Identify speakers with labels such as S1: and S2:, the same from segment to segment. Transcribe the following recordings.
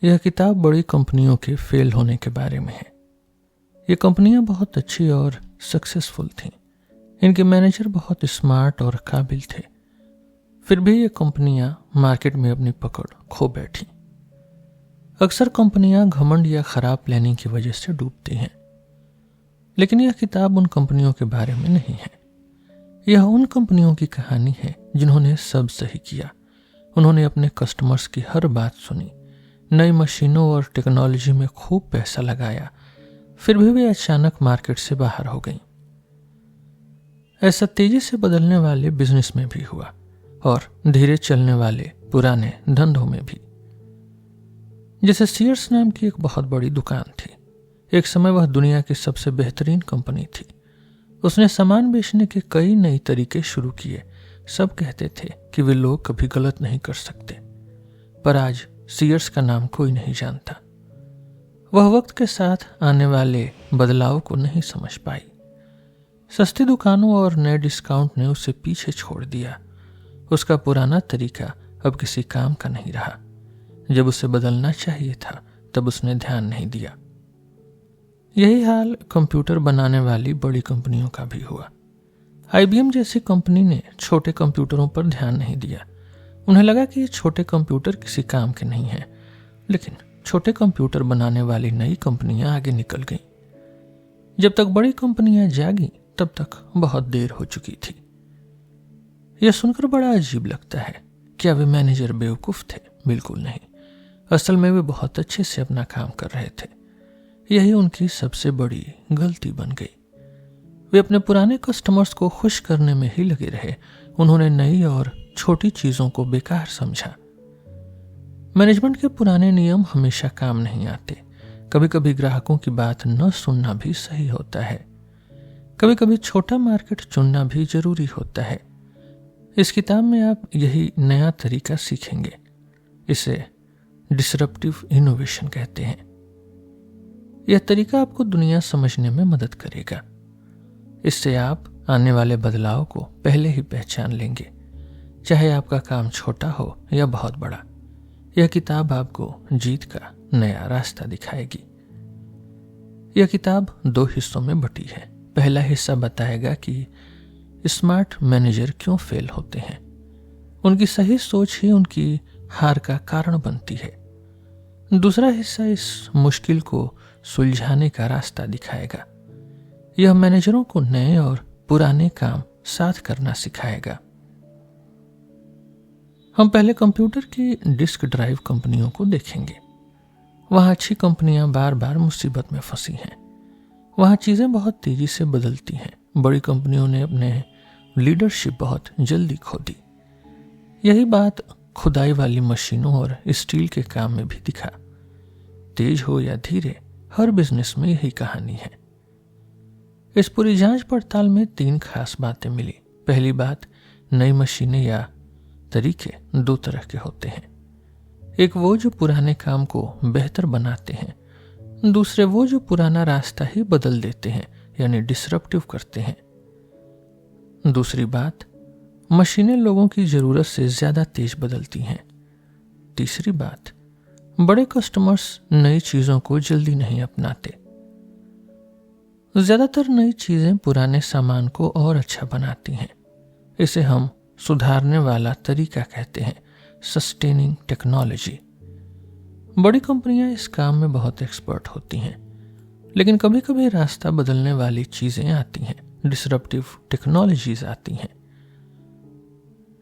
S1: यह किताब बड़ी कंपनियों के फेल होने के बारे में है। ये कंपनियां बहुत अच्छी और सक्सेसफुल थीं। इनके मैनेजर बहुत स्मार्ट और काबिल थे। फिर भी ये कंपनियां मार्केट में अपनी पकड़ खो बैठी। अक्सर कंपनियां घमंड या खराब प्लानिंग की वजह से डूबती हैं, लेकिन यह किताब उन कंपनियों के बारे में नहीं है। यह उन कंपनियों की कहानी है जिन्होंने सब सही किया। उन्होंने अपने कस्टमर्स की हर बात सुनी, नई मशीनों और टेक्नोलॉजी में खूब पैसा लगाया, फिर भी वे अचानक मार्केट से बाहर हो गईं। ऐसा तेजी से बदलने वाले बिजनेस में भी हुआ और धीरे चलने वाले पुराने धंधों में भी। जैसे सीयर्स नाम की एक बहुत बड़ी दुकान थी। एक समय वह दुनिया की सबसे बेहतरीन कंपनी थी। उसने सामान बेचने के कई नए तरीके शुरू किए। सब कहते थे कि वे लोग कभी गलत नहीं कर सकते, पर आज सीयर्स का नाम कोई नहीं जानता। वह वक्त के साथ आने वाले बदलाव को नहीं समझ पाई। सस्ती दुकानों और नए डिस्काउंट ने उसे पीछे छोड़ दिया। उसका पुराना तरीका अब किसी काम का नहीं रहा। जब उसे बदलना चाहिए था तब उसने ध्यान नहीं दिया। यही हाल कंप्यूटर बनाने वाली बड़ी कंपनियों का भी हुआ। IBM जैसी कंपनी ने छोटे कंप्यूटरों पर ध्यान नहीं दिया। उन्हें लगा कि ये छोटे कंप्यूटर किसी काम के नहीं हैं, लेकिन छोटे कंप्यूटर बनाने वाली नई कंपनियां आगे निकल गईं। जब तक बड़ी कंपनियां जागी तब तक बहुत देर हो चुकी थी। यह सुनकर बड़ा अजीब लगता है। क्या वे मैनेजर बेवकूफ थे? बिल्कुल नहीं। असल में वे बहुत अच्छे से अपना काम कर रहे थे। यही उनकी सबसे बड़ी गलती बन गई। वे अपने पुराने कस्टमर्स को खुश करने में ही लगे रहे। उन्होंने नई और छोटी चीजों को बेकार समझा। मैनेजमेंट के पुराने नियम हमेशा काम नहीं आते। कभी कभी ग्राहकों की बात न सुनना भी सही होता है। कभी कभी छोटा मार्केट चुनना भी जरूरी होता है। इस किताब में आप यही नया तरीका सीखेंगे। इसे डिसरप्टिव इनोवेशन कहते हैं। यह तरीका आपको दुनिया समझने में मदद करेगा। इससे आप आने वाले बदलाव को पहले ही पहचान लेंगे, चाहे आपका काम छोटा हो या बहुत बड़ा। यह किताब आपको जीत का नया रास्ता दिखाएगी। यह किताब 2 हिस्सों में बटी है। पहला हिस्सा बताएगा कि स्मार्ट मैनेजर क्यों फेल होते हैं। उनकी सही सोच ही उनकी हार का कारण बनती है। दूसरा हिस्सा इस मुश्किल को सुलझाने का रास्ता दिखाएगा। यह मैनेजरों को नए और पुराने काम साथ करना सिखाएगा। हम पहले कंप्यूटर की डिस्क ड्राइव कंपनियों को देखेंगे। वहां अच्छी कंपनियां बार बार मुसीबत में फंसी हैं। वहां चीजें बहुत तेजी से बदलती हैं। बड़ी कंपनियों ने अपने लीडरशिप बहुत जल्दी खो दी। यही बात खुदाई वाली मशीनों और स्टील के काम में भी दिखा। तेज हो या धीरे, हर बिजनेस में यही कहानी है। इस पूरी जांच पड़ताल में 3 खास बातें मिली। पहली बात, नई मशीनें या तरीके 2 तरह के होते हैं। एक वो जो पुराने काम को बेहतर बनाते हैं, दूसरे वो जो पुराना रास्ता ही बदल देते हैं, यानी डिसरप्टिव करते हैं। दूसरी बात, मशीनें लोगों की जरूरत से ज्यादा तेज बदलती हैं। तीसरी बात, बड़े कस्टमर्स नई चीजों को जल्दी नहीं अपनाते। ज्यादातर नई चीजें पुराने सामान को और अच्छा बनाती हैं। इसे हम सुधारने वाला तरीका कहते हैं, सस्टेनिंग टेक्नोलॉजी। बड़ी कंपनियां इस काम में बहुत एक्सपर्ट होती हैं, लेकिन कभी कभी रास्ता बदलने वाली चीजें आती हैं, डिसरप्टिव टेक्नोलॉजीज आती हैं।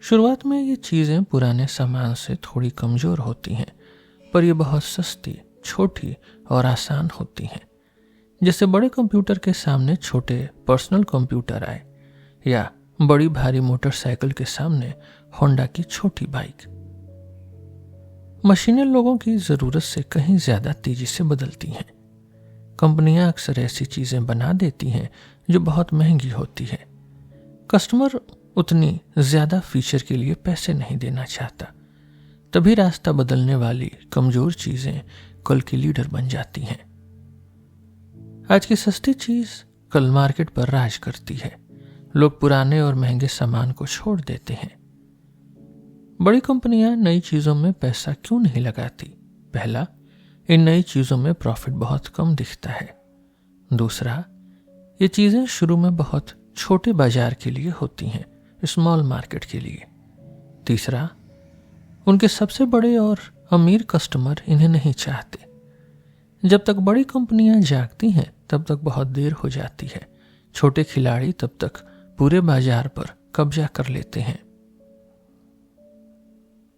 S1: शुरुआत में ये चीजें पुराने सामान से थोड़ी कमजोर होती हैं, पर ये बहुत सस्ती, छोटी और आसान होती हैं। जैसे बड़े कंप्यूटर के सामने छोटे पर्सनल कंप्यूटर आए, या बड़ी भारी मोटरसाइकिल के सामने होंडा की छोटी बाइक। मशीनें लोगों की जरूरत से कहीं ज्यादा तेजी से बदलती हैं। कंपनियां अक्सर ऐसी चीजें बना देती हैं जो बहुत महंगी होती है। कस्टमर उतनी ज्यादा फीचर के लिए पैसे नहीं देना चाहता। तभी रास्ता बदलने वाली कमजोर चीजें कल की लीडर बन जाती हैं। आज की सस्ती चीज कल मार्केट पर राज करती है। लोग पुराने और महंगे सामान को छोड़ देते हैं। बड़ी कंपनियां नई चीजों में पैसा क्यों नहीं लगाती? पहला, इन नई चीज़ों में प्रॉफिट बहुत कम दिखता है। दूसरा, ये चीज़ें शुरू में बहुत छोटे बाजार के लिए होती हैं, स्मॉल मार्केट के लिए। तीसरा, उनके सबसे बड़े और अमीर कस्टमर इन्हें नहीं चाहते। जब तक बड़ी कंपनियां जागती हैं तब तक बहुत देर हो जाती है। छोटे खिलाड़ी तब तक पूरे बाजार पर कब्जा कर लेते हैं।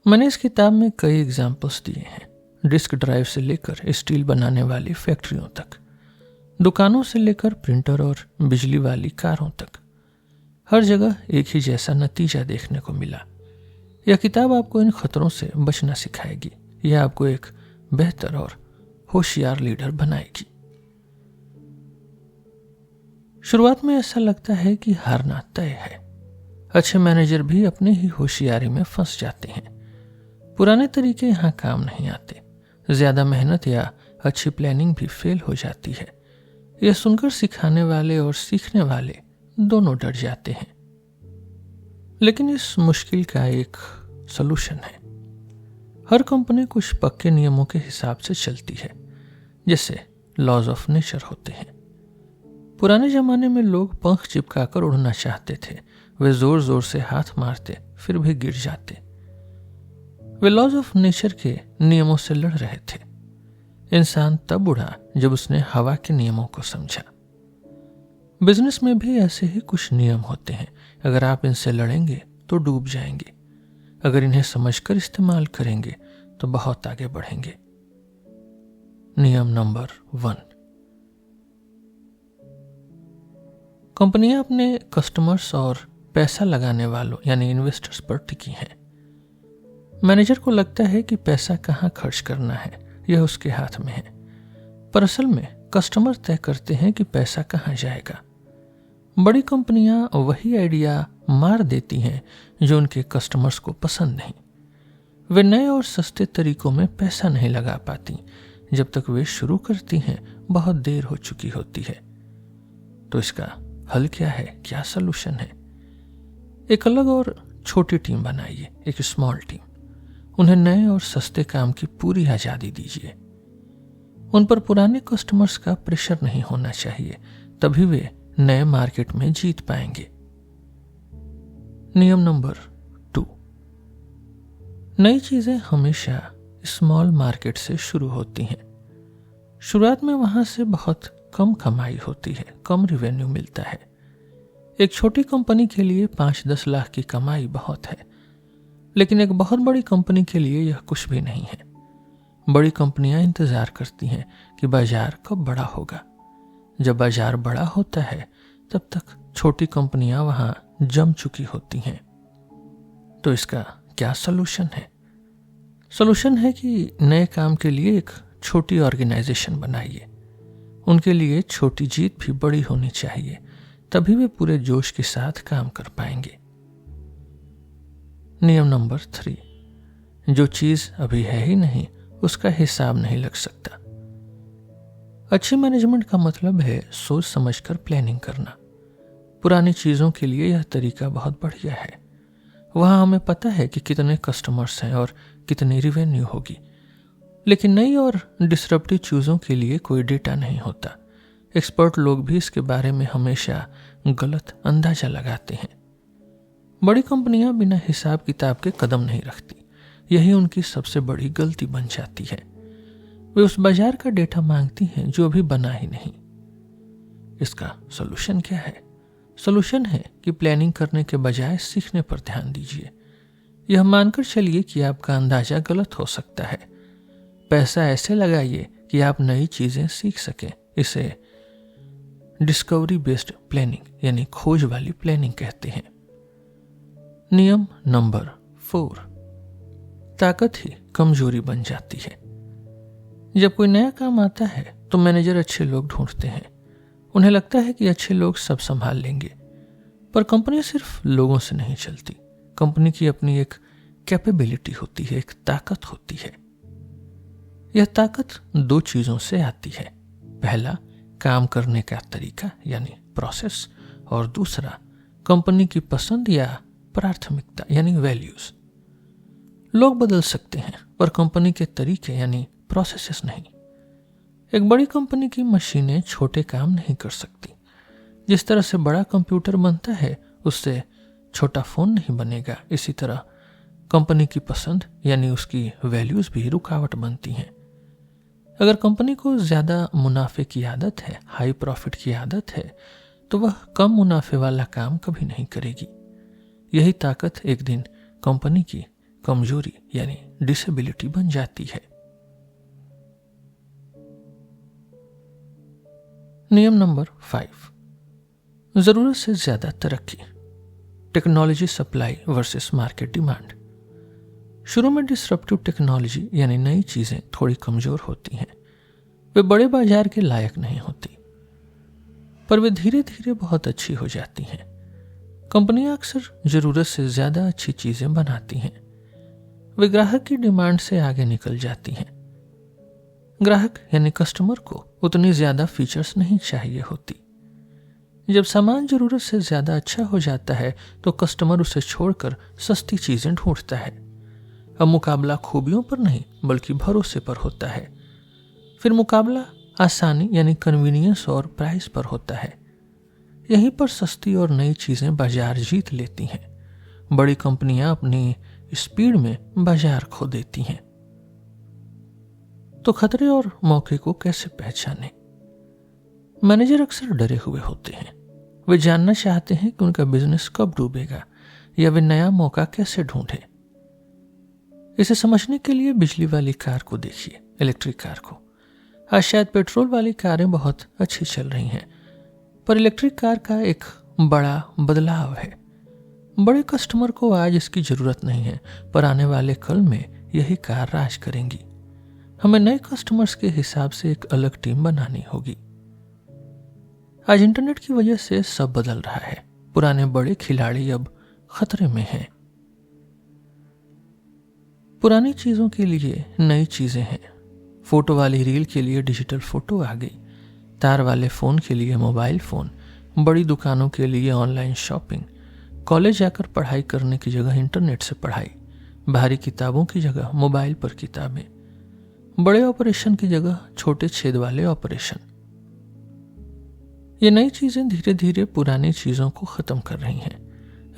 S1: मैंने इस किताब में कई एग्जाम्पल्स दिए हैं, डिस्क ड्राइव से लेकर स्टील बनाने वाली फैक्ट्रियों तक, दुकानों से लेकर प्रिंटर और बिजली वाली कारों तक। हर जगह एक ही जैसा नतीजा देखने को मिला। यह किताब आपको इन खतरों से बचना सिखाएगी। यह आपको एक बेहतर और होशियार लीडर बनाएगी। शुरुआत में ऐसा लगता है कि हारना तय है। अच्छे मैनेजर भी अपने ही होशियारी में फंस जाते हैं। पुराने तरीके यहाँ काम नहीं आते। ज्यादा मेहनत या अच्छी प्लानिंग भी फेल हो जाती है। यह सुनकर सिखाने वाले और सीखने वाले दोनों डर जाते हैं। लेकिन इस मुश्किल का एक सलूशन है। हर कंपनी कुछ पक्के नियमों के हिसाब से चलती है, जैसे लॉज ऑफ नेचर होते हैं। पुराने जमाने में लोग पंख चिपकाकर उड़ना चाहते थे। वे जोर जोर से हाथ मारते, फिर भी गिर जाते। वे लॉज ऑफ नेचर के नियमों से लड़ रहे थे। इंसान तब उड़ा जब उसने हवा के नियमों को समझा। बिजनेस में भी ऐसे ही कुछ नियम होते हैं। अगर आप इनसे लड़ेंगे तो डूब जाएंगे। अगर इन्हें समझकर इस्तेमाल करेंगे तो बहुत आगे बढ़ेंगे। नियम नंबर 1, कंपनियां अपने कस्टमर्स और पैसा लगाने वालों यानी इन्वेस्टर्स पर टिकी हैं। मैनेजर को लगता है कि पैसा कहां खर्च करना है, यह उसके हाथ में है। पर असल में कस्टमर तय करते हैं कि पैसा कहां जाएगा। बड़ी कंपनियां वही आइडिया मार देती हैं जो उनके कस्टमर्स को पसंद नहीं। वे नए और सस्ते तरीकों में पैसा नहीं लगा पाती। जब तक वे शुरू करती हैं बहुत देर हो चुकी होती है। तो इसका हल क्या है, क्या सलूशन है? एक अलग और छोटी टीम बनाइए, एक स्मॉल टीम। उन्हें नए और सस्ते काम की पूरी आजादी दीजिए। उन पर पुराने कस्टमर्स का प्रेशर नहीं होना चाहिए, तभी वे नए मार्केट में जीत पाएंगे। नियम नंबर 2, नई चीजें हमेशा स्मॉल मार्केट से शुरू होती हैं। शुरुआत में वहां से बहुत कम कमाई होती है, कम रिवेन्यू मिलता है। एक छोटी कंपनी के लिए 5-10 लाख की कमाई बहुत है, लेकिन एक बहुत बड़ी कंपनी के लिए यह कुछ भी नहीं है। बड़ी कंपनियां इंतजार करती हैं कि बाजार कब बड़ा होगा। जब बाजार बड़ा होता है तब तक छोटी कंपनियां वहां जम चुकी होती हैं। तो इसका क्या सलूशन है? सलूशन है कि नए काम के लिए एक छोटी ऑर्गेनाइजेशन बनाइए। उनके लिए छोटी जीत भी बड़ी होनी चाहिए, तभी वे पूरे जोश के साथ काम कर पाएंगे। नियम नंबर 3, जो चीज अभी है ही नहीं उसका हिसाब नहीं लग सकता। अच्छी मैनेजमेंट का मतलब है सोच समझकर प्लानिंग करना। पुरानी चीजों के लिए यह तरीका बहुत बढ़िया है। वहां हमें पता है कि कितने कस्टमर्स हैं और कितनी रिवेन्यू होगी। लेकिन नई और डिसरप्टिव चीजों के लिए कोई डेटा नहीं होता। एक्सपर्ट लोग भी इसके बारे में हमेशा गलत अंदाजा लगाते हैं। बड़ी कंपनियां बिना हिसाब किताब के कदम नहीं रखती। यही उनकी सबसे बड़ी गलती बन जाती है। वे उस बाजार का डेटा मांगती हैं जो अभी बना ही नहीं। इसका सलूशन क्या है? सलूशन है कि प्लानिंग करने के बजाय सीखने पर ध्यान दीजिए। यह मानकर चलिए कि आपका अंदाजा गलत हो सकता है। पैसा ऐसे लगाइए कि आप नई चीजें सीख सकें। इसे डिस्कवरी बेस्ड प्लानिंग यानी खोज वाली प्लानिंग कहते हैं। नियम नंबर 4, ताकत ही कमजोरी बन जाती है। जब कोई नया काम आता है तो मैनेजर अच्छे लोग ढूंढते हैं। उन्हें लगता है कि अच्छे लोग सब संभाल लेंगे। पर कंपनी सिर्फ लोगों से नहीं चलती। कंपनी की अपनी एक कैपेबिलिटी होती है, एक ताकत होती है। यह ताकत 2 चीजों से आती है। पहला, काम करने का तरीका यानी प्रोसेस, और दूसरा कंपनी की पसंद या प्राथमिकता यानी वैल्यूज। लोग बदल सकते हैं पर कंपनी के तरीके यानी प्रोसेसेस नहीं। एक बड़ी कंपनी की मशीनें छोटे काम नहीं कर सकती। जिस तरह से बड़ा कंप्यूटर बनता है उससे छोटा फोन नहीं बनेगा, इसी तरह कंपनी की पसंद यानी उसकी वैल्यूज भी रुकावट बनती हैं। अगर कंपनी को ज्यादा मुनाफे की आदत है, हाई प्रॉफिट की आदत है, तो वह कम मुनाफे वाला काम कभी नहीं करेगी। यही ताकत एक दिन कंपनी की कमजोरी यानी डिसेबिलिटी बन जाती है। नियम नंबर 5, जरूरत से ज्यादा तरक्की, technology supply versus market demand. शुरू में डिसरप्टिव टेक्नोलॉजी यानी नई चीजें थोड़ी कमजोर होती हैं, वे बड़े बाजार के लायक नहीं होती, पर वे धीरे धीरे बहुत अच्छी हो जाती हैं। कंपनियां अक्सर जरूरत से ज्यादा अच्छी चीजें बनाती हैं, वे ग्राहक की डिमांड से आगे निकल जाती हैं। ग्राहक यानी कस्टमर को उतनी ज्यादा फीचर्स नहीं चाहिए होती। जब सामान जरूरत से ज्यादा अच्छा हो जाता है तो कस्टमर उसे छोड़कर सस्ती चीजें ढूंढता है। अब मुकाबला खूबियों पर नहीं बल्कि भरोसे पर होता है। फिर मुकाबला आसानी यानी कन्वीनियंस और प्राइस पर होता है। यहीं पर सस्ती और नई चीजें बाजार जीत लेती हैं। बड़ी कंपनियां अपनी स्पीड में बाजार खो देती हैं। तो खतरे और मौके को कैसे पहचानें? मैनेजर अक्सर डरे हुए होते हैं। वे जानना चाहते हैं कि उनका बिजनेस कब डूबेगा या वे नया मौका कैसे ढूंढे। इसे समझने के लिए बिजली वाली कार को देखिए, इलेक्ट्रिक कार को। आज शायद पेट्रोल वाली कारें बहुत अच्छी चल रही हैं, पर इलेक्ट्रिक कार का एक बड़ा बदलाव है। बड़े कस्टमर को आज इसकी जरूरत नहीं है, पर आने वाले कल में यही कार राज करेंगी। हमें नए कस्टमर्स के हिसाब से एक अलग टीम बनानी होगी। आज इंटरनेट की वजह से सब बदल रहा है। पुराने बड़े खिलाड़ी अब खतरे में हैं। पुरानी चीजों के लिए नई चीजें हैं। फोटो वाली रील के लिए डिजिटल फोटो आ गई, तार वाले फोन के लिए मोबाइल फोन, बड़ी दुकानों के लिए ऑनलाइन शॉपिंग, कॉलेज जाकर पढ़ाई करने की जगह इंटरनेट से पढ़ाई, भारी किताबों की जगह मोबाइल पर किताबें, बड़े ऑपरेशन की जगह छोटे छेद वाले ऑपरेशन। ये नई चीजें धीरे धीरे पुरानी चीजों को खत्म कर रही हैं।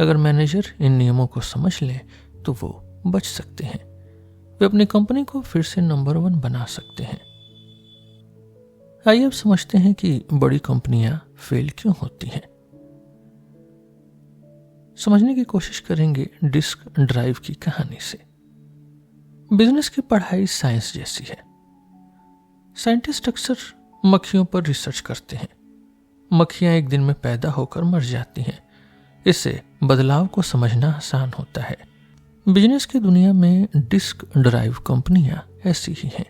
S1: अगर मैनेजर इन नियमों को समझ लें तो वो बच सकते हैं। वे अपनी कंपनी को फिर से नंबर 1 बना सकते हैं। आइए अब समझते हैं कि बड़ी कंपनियां फेल क्यों होती हैं। समझने की कोशिश करेंगे डिस्क ड्राइव की कहानी से। बिजनेस की पढ़ाई साइंस जैसी है। साइंटिस्ट अक्सर मक्खियों पर रिसर्च करते हैं। मक्खियां एक दिन में पैदा होकर मर जाती हैं। इससे बदलाव को समझना आसान होता है। बिजनेस की दुनिया में डिस्क ड्राइव कंपनियां ऐसी ही हैं।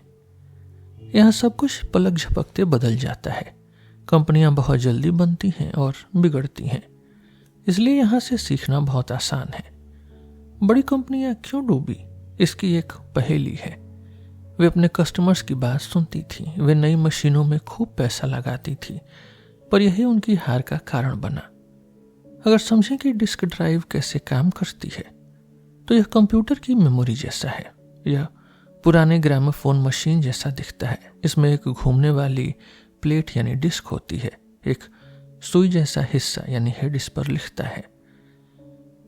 S1: यहां सब कुछ पलक झपकते बदल जाता है। कंपनियां बहुत जल्दी बनती हैं और बिगड़ती हैं, इसलिए यहां से सीखना बहुत आसान है। बड़ी कंपनियां क्यों डूबी, इसकी एक पहेली है। वे अपने कस्टमर्स की बात सुनती थी, वे नई मशीनों में खूब पैसा लगाती थी, पर यही उनकी हार का कारण बना। अगर समझें कि डिस्क ड्राइव कैसे काम करती है तो यह कंप्यूटर की मेमोरी जैसा है। यह पुराने ग्रामोफोन मशीन जैसा दिखता है। इसमें एक घूमने वाली प्लेट यानी डिस्क होती है, एक सुई जैसा हिस्सा यानी हेड इस पर लिखता है।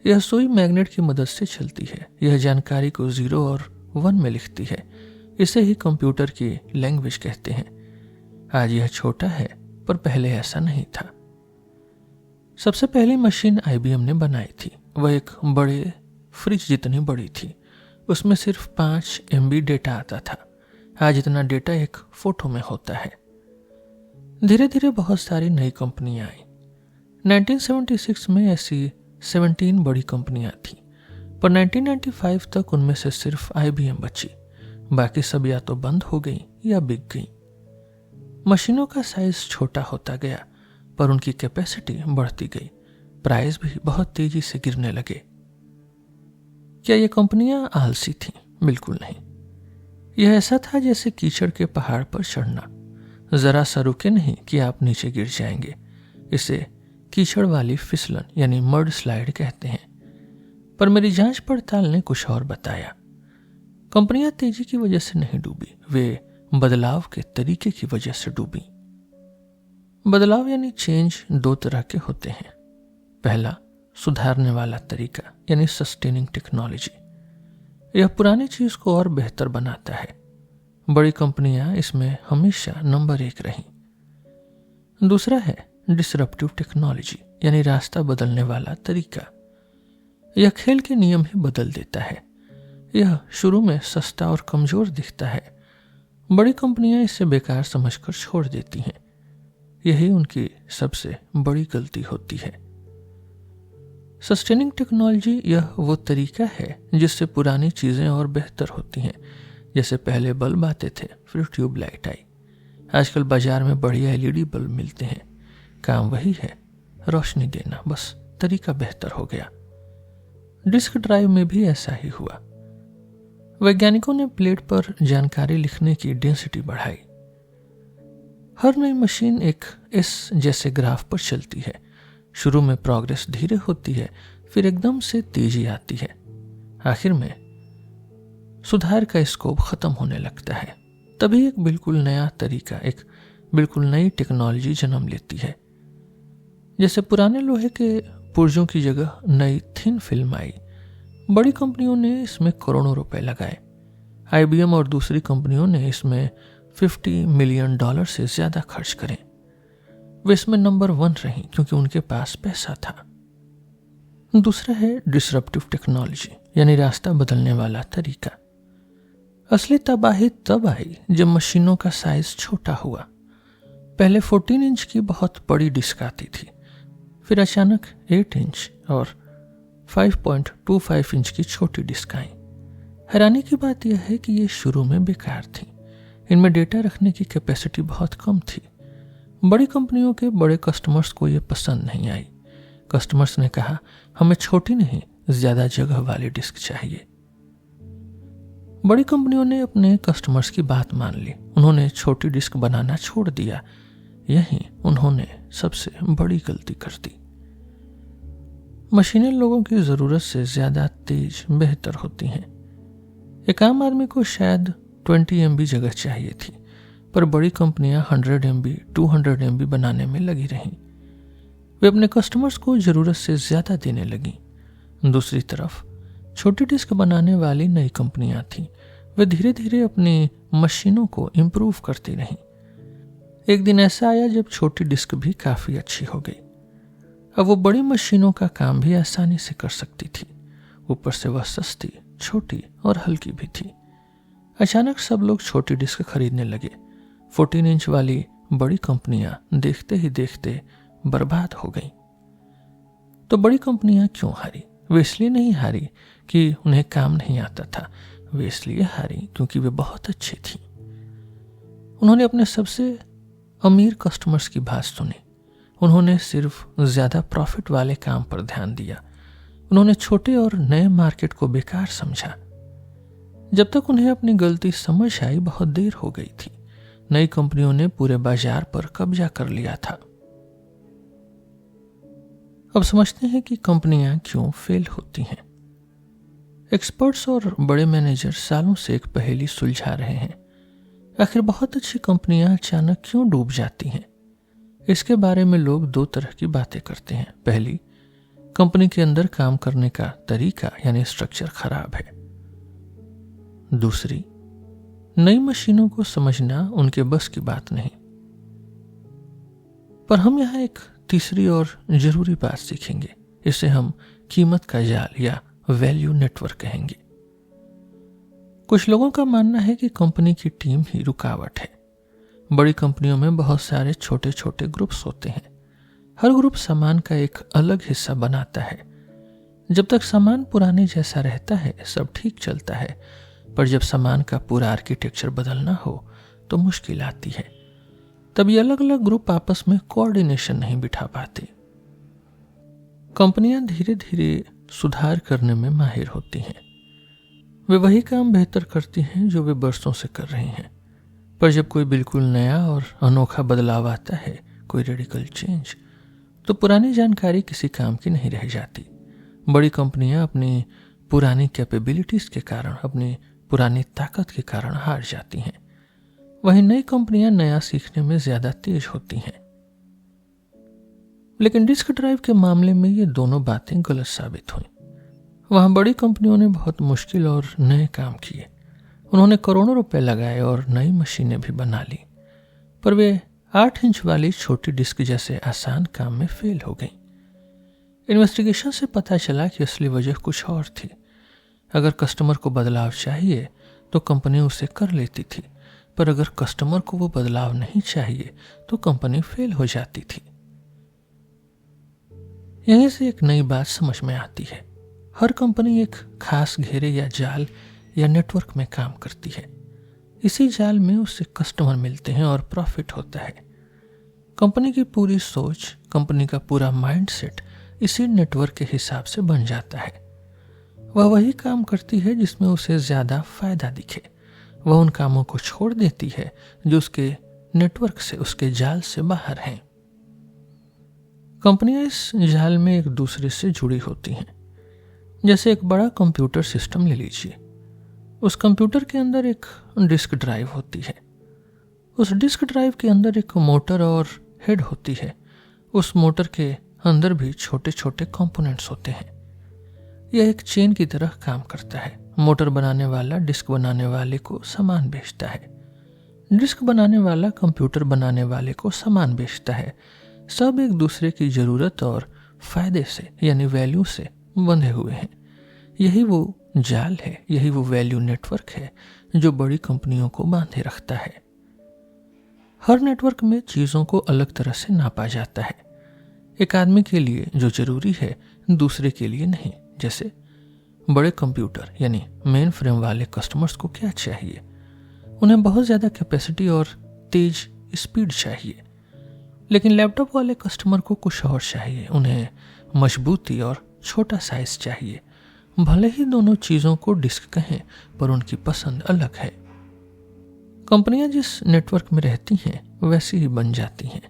S1: यह सुई मैग्नेट की मदद से चलती है। यह जानकारी को 0 और 1 में लिखती है। इसे ही कंप्यूटर की लैंग्वेज कहते हैं। आज यह छोटा है, पर पहले ऐसा नहीं था। सबसे पहली मशीन IBM ने बनाई थी। वह एक बड़े फ्रिज जितनी बड़ी थी। उसमें सिर्फ 5 MB डेटा आता था। आज इतना डेटा एक फोटो में होता है। धीरे धीरे बहुत सारी नई कंपनियां आई। 1976 में ऐसी 17 बड़ी कंपनियां थीं, पर 1995 तक उनमें से सिर्फ IBM बची। बाकी सब या तो बंद हो गई या बिक गई। मशीनों का साइज छोटा होता गया, पर उनकी कैपेसिटी बढ़ती गई। प्राइस भी बहुत तेजी से गिरने लगे। क्या ये कंपनियां आलसी थीं? बिल्कुल नहीं। यह ऐसा था जैसे कीचड़ के पहाड़ पर चढ़ना। जरा सा रुके नहीं कि आप नीचे गिर जाएंगे। इसे कीचड़ वाली फिसलन यानी मड स्लाइड कहते हैं। पर मेरी जांच पड़ताल ने कुछ और बताया। कंपनियां तेजी की वजह से नहीं डूबी, वे बदलाव के तरीके की वजह से डूबी। बदलाव यानी चेंज दो तरह के होते हैं। पहला, सुधारने वाला तरीका यानी सस्टेनिंग टेक्नोलॉजी। यह पुरानी चीज को और बेहतर बनाता है। बड़ी कंपनियां इसमें हमेशा नंबर 1 रहीं। दूसरा है डिसरप्टिव टेक्नोलॉजी यानी रास्ता बदलने वाला तरीका। यह खेल के नियम ही बदल देता है। यह शुरू में सस्ता और कमजोर दिखता है। बड़ी कंपनियां इसे बेकार समझकर छोड़ देती हैं। यही उनकी सबसे बड़ी गलती होती है। सस्टेनिंग टेक्नोलॉजी यह वो तरीका है जिससे पुरानी चीजें और बेहतर होती हैं। जैसे पहले बल्ब आते थे, फिर ट्यूबलाइट आई। आजकल बाजार में बढ़िया LED बल्ब मिलते हैं। काम वही है, रोशनी देना, बस तरीका बेहतर हो गया। डिस्क ड्राइव में भी ऐसा ही हुआ। वैज्ञानिकों ने प्लेट पर जानकारी लिखने की डेंसिटी बढ़ाई। हर नई मशीन एक S जैसे ग्राफ पर चलती है। शुरू में प्रोग्रेस धीरे होती है, फिर एकदम से तेजी आती है। आखिर में सुधार का स्कोप खत्म होने लगता है। तभी एक बिल्कुल नया तरीका, एक बिल्कुल नई टेक्नोलॉजी जन्म लेती है। जैसे पुराने लोहे के पुर्जों की जगह नई थिन फिल्म आई। बड़ी कंपनियों ने इसमें करोड़ों रुपए लगाए। IBM और दूसरी कंपनियों ने इसमें $50 मिलियन से ज्यादा खर्च करें। वे इसमें नंबर 1 रहीं क्योंकि उनके पास पैसा था। दूसरा है डिसरप्टिव टेक्नोलॉजी यानी रास्ता बदलने वाला तरीका। असली तबाही तब आई जब मशीनों का साइज छोटा हुआ। पहले 14 इंच की बहुत बड़ी डिस्क आती थी, फिर अचानक 8 इंच और 5.25 इंच की छोटी डिस्क आई। हैरानी की बात यह है कि ये शुरू में बेकार थी। इनमें डेटा रखने की कैपेसिटी बहुत कम थी। बड़ी कंपनियों के बड़े कस्टमर्स को यह पसंद नहीं आई। कस्टमर्स ने कहा, हमें छोटी नहीं, ज्यादा जगह वाली डिस्क चाहिए। बड़ी कंपनियों ने अपने कस्टमर्स की बात मान ली। उन्होंने छोटी डिस्क बनाना छोड़ दिया। यही उन्होंने सबसे बड़ी गलती कर दी। मशीनें लोगों की जरूरत से ज्यादा तेज बेहतर होती हैं। एक आम आदमी को शायद 20 MB जगह चाहिए थी, पर बड़ी कंपनियां 100 MB 200 MB बनाने में लगी रहीं। वे अपने कस्टमर्स को जरूरत से ज्यादा देने लगी। दूसरी तरफ छोटी डिस्क बनाने वाली नई कंपनियां थीं। वे धीरे धीरे अपनी मशीनों को इम्प्रूव करती रहीं। एक दिन ऐसा आया जब छोटी डिस्क भी काफी अच्छी हो गई। अब वो बड़ी मशीनों का काम भी आसानी से कर सकती थी। ऊपर से वह सस्ती, छोटी और हल्की भी थी। अचानक सब लोग छोटी डिस्क खरीदने लगे। 14 इंच वाली बड़ी कंपनियां देखते ही देखते बर्बाद हो गईं। तो बड़ी कंपनियां क्यों हारी? वे इसलिए नहीं हारी कि उन्हें काम नहीं आता था। वे इसलिए हारी क्योंकि वे बहुत अच्छी थी। उन्होंने अपने सबसे अमीर कस्टमर्स की बात सुनी। उन्होंने सिर्फ ज्यादा प्रॉफिट वाले काम पर ध्यान दिया। उन्होंने छोटे और नए मार्केट को बेकार समझा। जब तक उन्हें अपनी गलती समझ आई, बहुत देर हो गई थी। नई कंपनियों ने पूरे बाजार पर कब्जा कर लिया था। अब समझते हैं कि कंपनियां क्यों फेल होती हैं। एक्सपर्ट्स और बड़े मैनेजर सालों से एक पहेली सुलझा रहे हैं। आखिर बहुत अच्छी कंपनियां अचानक क्यों डूब जाती हैं? इसके बारे में लोग दो तरह की बातें करते हैं। पहली, कंपनी के अंदर काम करने का तरीका यानी स्ट्रक्चर खराब है। दूसरी, नई मशीनों को समझना उनके बस की बात नहीं। पर हम यहाँ एक तीसरी और जरूरी बात सीखेंगे। इसे हम कीमत का जाल या वैल्यू नेटवर्क कहेंगे। कुछ लोगों का मानना है कि कंपनी की टीम ही रुकावट है। बड़ी कंपनियों में बहुत सारे छोटे छोटे ग्रुप्स होते हैं। हर ग्रुप सामान का एक अलग हिस्सा बनाता है। जब तक सामान पुराने जैसा रहता है, सब ठीक चलता है। पर जब सामान का पूरा आर्किटेक्चर बदलना हो तो मुश्किल आती है। तब ये अलग अलग ग्रुप आपस में कोऑर्डिनेशन नहीं बिठा पाते। कंपनियां धीरे धीरे सुधार करने में माहिर होती हैं। वे वही काम बेहतर करती हैं जो वे बरसों से कर रही हैं। पर जब कोई बिल्कुल नया और अनोखा बदलाव आता है, कोई रेडिकल चेंज, तो पुरानी जानकारी किसी काम की नहीं रह जाती। बड़ी कंपनियां अपनी पुरानी कैपेबिलिटीज के कारण, अपनी पुरानी ताकत के कारण हार जाती हैं। वहीं नई कंपनियां नया सीखने में ज्यादा तेज होती हैं। लेकिन डिस्क ड्राइव के मामले में ये दोनों बातें गलत साबित हुई। वहां बड़ी कंपनियों ने बहुत मुश्किल और नए काम किए, उन्होंने करोड़ों रुपए लगाए और नई मशीनें भी बना ली, पर वे 8 इंच वाली छोटी डिस्क जैसे आसान काम में फेल हो गई। इन्वेस्टिगेशन से पता चला कि असली वजह कुछ और थी। अगर कस्टमर को बदलाव चाहिए तो कंपनी उसे कर लेती थी, पर अगर कस्टमर को वो बदलाव नहीं चाहिए तो कंपनी फेल हो जाती थी। यहीं से एक नई बात समझ में आती है। हर कंपनी एक खास घेरे या जाल या नेटवर्क में काम करती है। इसी जाल में उससे कस्टमर मिलते हैं और प्रॉफिट होता है। कंपनी की पूरी सोच, कंपनी का पूरा माइंडसेट इसी नेटवर्क के हिसाब से बन जाता है। वह वही काम करती है जिसमें उसे ज्यादा फायदा दिखे। वह उन कामों को छोड़ देती है जो उसके नेटवर्क से, उसके जाल से बाहर हैं। कंपनियां इस जाल में एक दूसरे से जुड़ी होती हैं। जैसे एक बड़ा कंप्यूटर सिस्टम ले लीजिए। उस कंप्यूटर के अंदर एक डिस्क ड्राइव होती है। उस डिस्क ड्राइव के अंदर एक मोटर और हेड होती है। उस मोटर के अंदर भी छोटे छोटे कंपोनेंट्स होते हैं। यह एक चेन की तरह काम करता है। मोटर बनाने वाला डिस्क बनाने वाले को सामान बेचता है, डिस्क बनाने वाला कंप्यूटर बनाने वाले को सामान बेचता है। सब एक दूसरे की जरूरत और फायदे से यानी वैल्यू से बंधे हुए हैं। यही वो जाल है, यही वो वैल्यू नेटवर्क है जो बड़ी कंपनियों को बांधे रखता है। हर नेटवर्क में चीजों को अलग तरह से नापा जाता है। एक आदमी के लिए जो जरूरी है दूसरे के लिए नहीं। जैसे बड़े कंप्यूटर यानी मेन फ्रेम वाले कस्टमर्स को क्या चाहिए? उन्हें बहुत ज्यादा कैपेसिटी और तेज स्पीड चाहिए। लेकिन लैपटॉप वाले कस्टमर को कुछ और चाहिए। उन्हें मजबूती और छोटा साइज चाहिए। भले ही दोनों चीजों को डिस्क कहें, पर उनकी पसंद अलग है। कंपनियां जिस नेटवर्क में रहती हैं वैसी ही बन जाती हैं।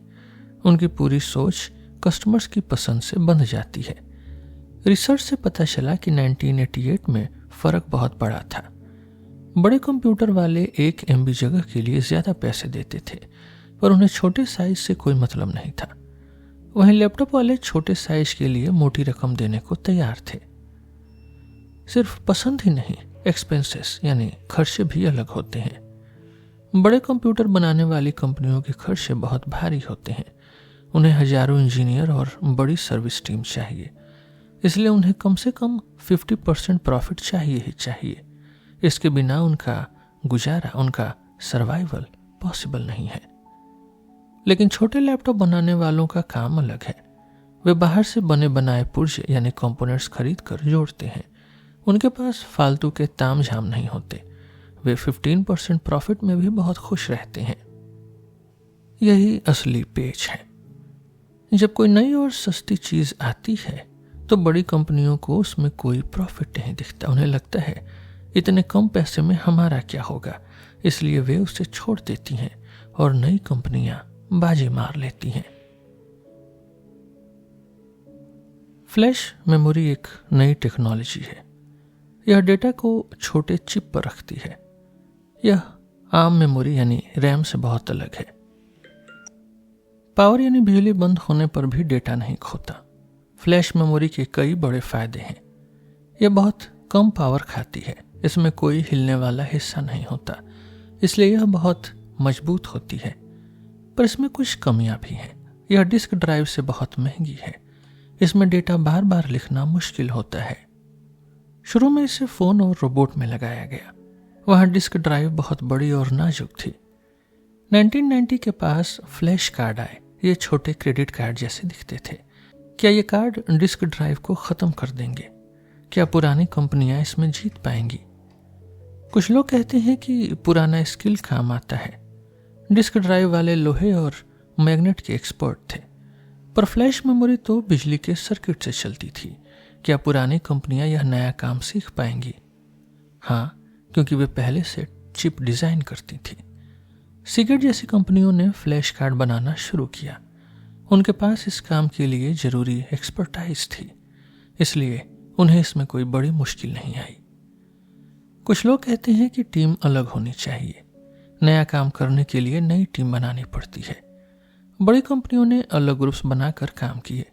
S1: उनकी पूरी सोच कस्टमर्स की पसंद से बंध जाती है। रिसर्च से पता चला कि 1988 में फर्क बहुत बड़ा था। बड़े कंप्यूटर वाले 1 MB जगह के लिए ज्यादा पैसे देते थे, पर उन्हें छोटे साइज से कोई मतलब नहीं था। वहीं लैपटॉप वाले छोटे साइज के लिए मोटी रकम देने को तैयार थे। सिर्फ पसंद ही नहीं, एक्सपेंसेस यानी खर्चे भी अलग होते हैं। बड़े कंप्यूटर बनाने वाली कंपनियों के खर्चे बहुत भारी होते हैं। उन्हें हजारों इंजीनियर और बड़ी सर्विस टीम चाहिए, इसलिए उन्हें कम से कम 50% प्रॉफिट चाहिए ही चाहिए। इसके बिना उनका गुजारा, उनका सर्वाइवल पॉसिबल नहीं है। लेकिन छोटे लैपटॉप बनाने वालों का काम अलग है। वे बाहर से बने बनाए पुर्जे यानी कंपोनेंट्स खरीद कर जोड़ते हैं। उनके पास फालतू के तामझाम नहीं होते। वे 15% प्रॉफिट में भी बहुत खुश रहते हैं। यही असली पेच है। जब कोई नई और सस्ती चीज आती है तो बड़ी कंपनियों को उसमें कोई प्रॉफिट नहीं दिखता। उन्हें लगता है इतने कम पैसे में हमारा क्या होगा, इसलिए वे उसे छोड़ देती हैं और नई कंपनियां बाजी मार लेती हैं। फ्लैश मेमोरी एक नई टेक्नोलॉजी है। यह डेटा को छोटे चिप पर रखती है। यह आम मेमोरी यानी रैम से बहुत अलग है। पावर यानी बिजली बंद होने पर भी डेटा नहीं खोता। फ्लैश मेमोरी के कई बड़े फायदे हैं। यह बहुत कम पावर खाती है। इसमें कोई हिलने वाला हिस्सा नहीं होता, इसलिए यह बहुत मजबूत होती है। पर इसमें कुछ कमियां भी हैं। यह डिस्क ड्राइव से बहुत महंगी है। इसमें डेटा बार बार लिखना मुश्किल होता है। शुरू में इसे फोन और रोबोट में लगाया गया। वहां डिस्क ड्राइव बहुत बड़ी और नाजुक थी। 1990 के पास फ्लैश कार्ड आए। ये छोटे क्रेडिट कार्ड जैसे दिखते थे। क्या ये कार्ड डिस्क ड्राइव को खत्म कर देंगे? क्या पुरानी कंपनियां इसमें जीत पाएंगी? कुछ लोग कहते हैं कि पुराना स्किल काम आता है। डिस्क ड्राइव वाले लोहे और मैग्नेट के एक्सपर्ट थे, पर फ्लैश मेमोरी तो बिजली के सर्किट से चलती थी। क्या पुरानी कंपनियां यह नया काम सीख पाएंगी? हाँ, क्योंकि वे पहले से चिप डिजाइन करती थी। सीगेट जैसी कंपनियों ने फ्लैश कार्ड बनाना शुरू किया। उनके पास इस काम के लिए जरूरी एक्सपर्टाइज थी, इसलिए उन्हें इसमें कोई बड़ी मुश्किल नहीं आई। कुछ लोग कहते हैं कि टीम अलग होनी चाहिए। नया काम करने के लिए नई टीम बनानी पड़ती है। बड़ी कंपनियों ने अलग ग्रुप्स बनाकर काम किए।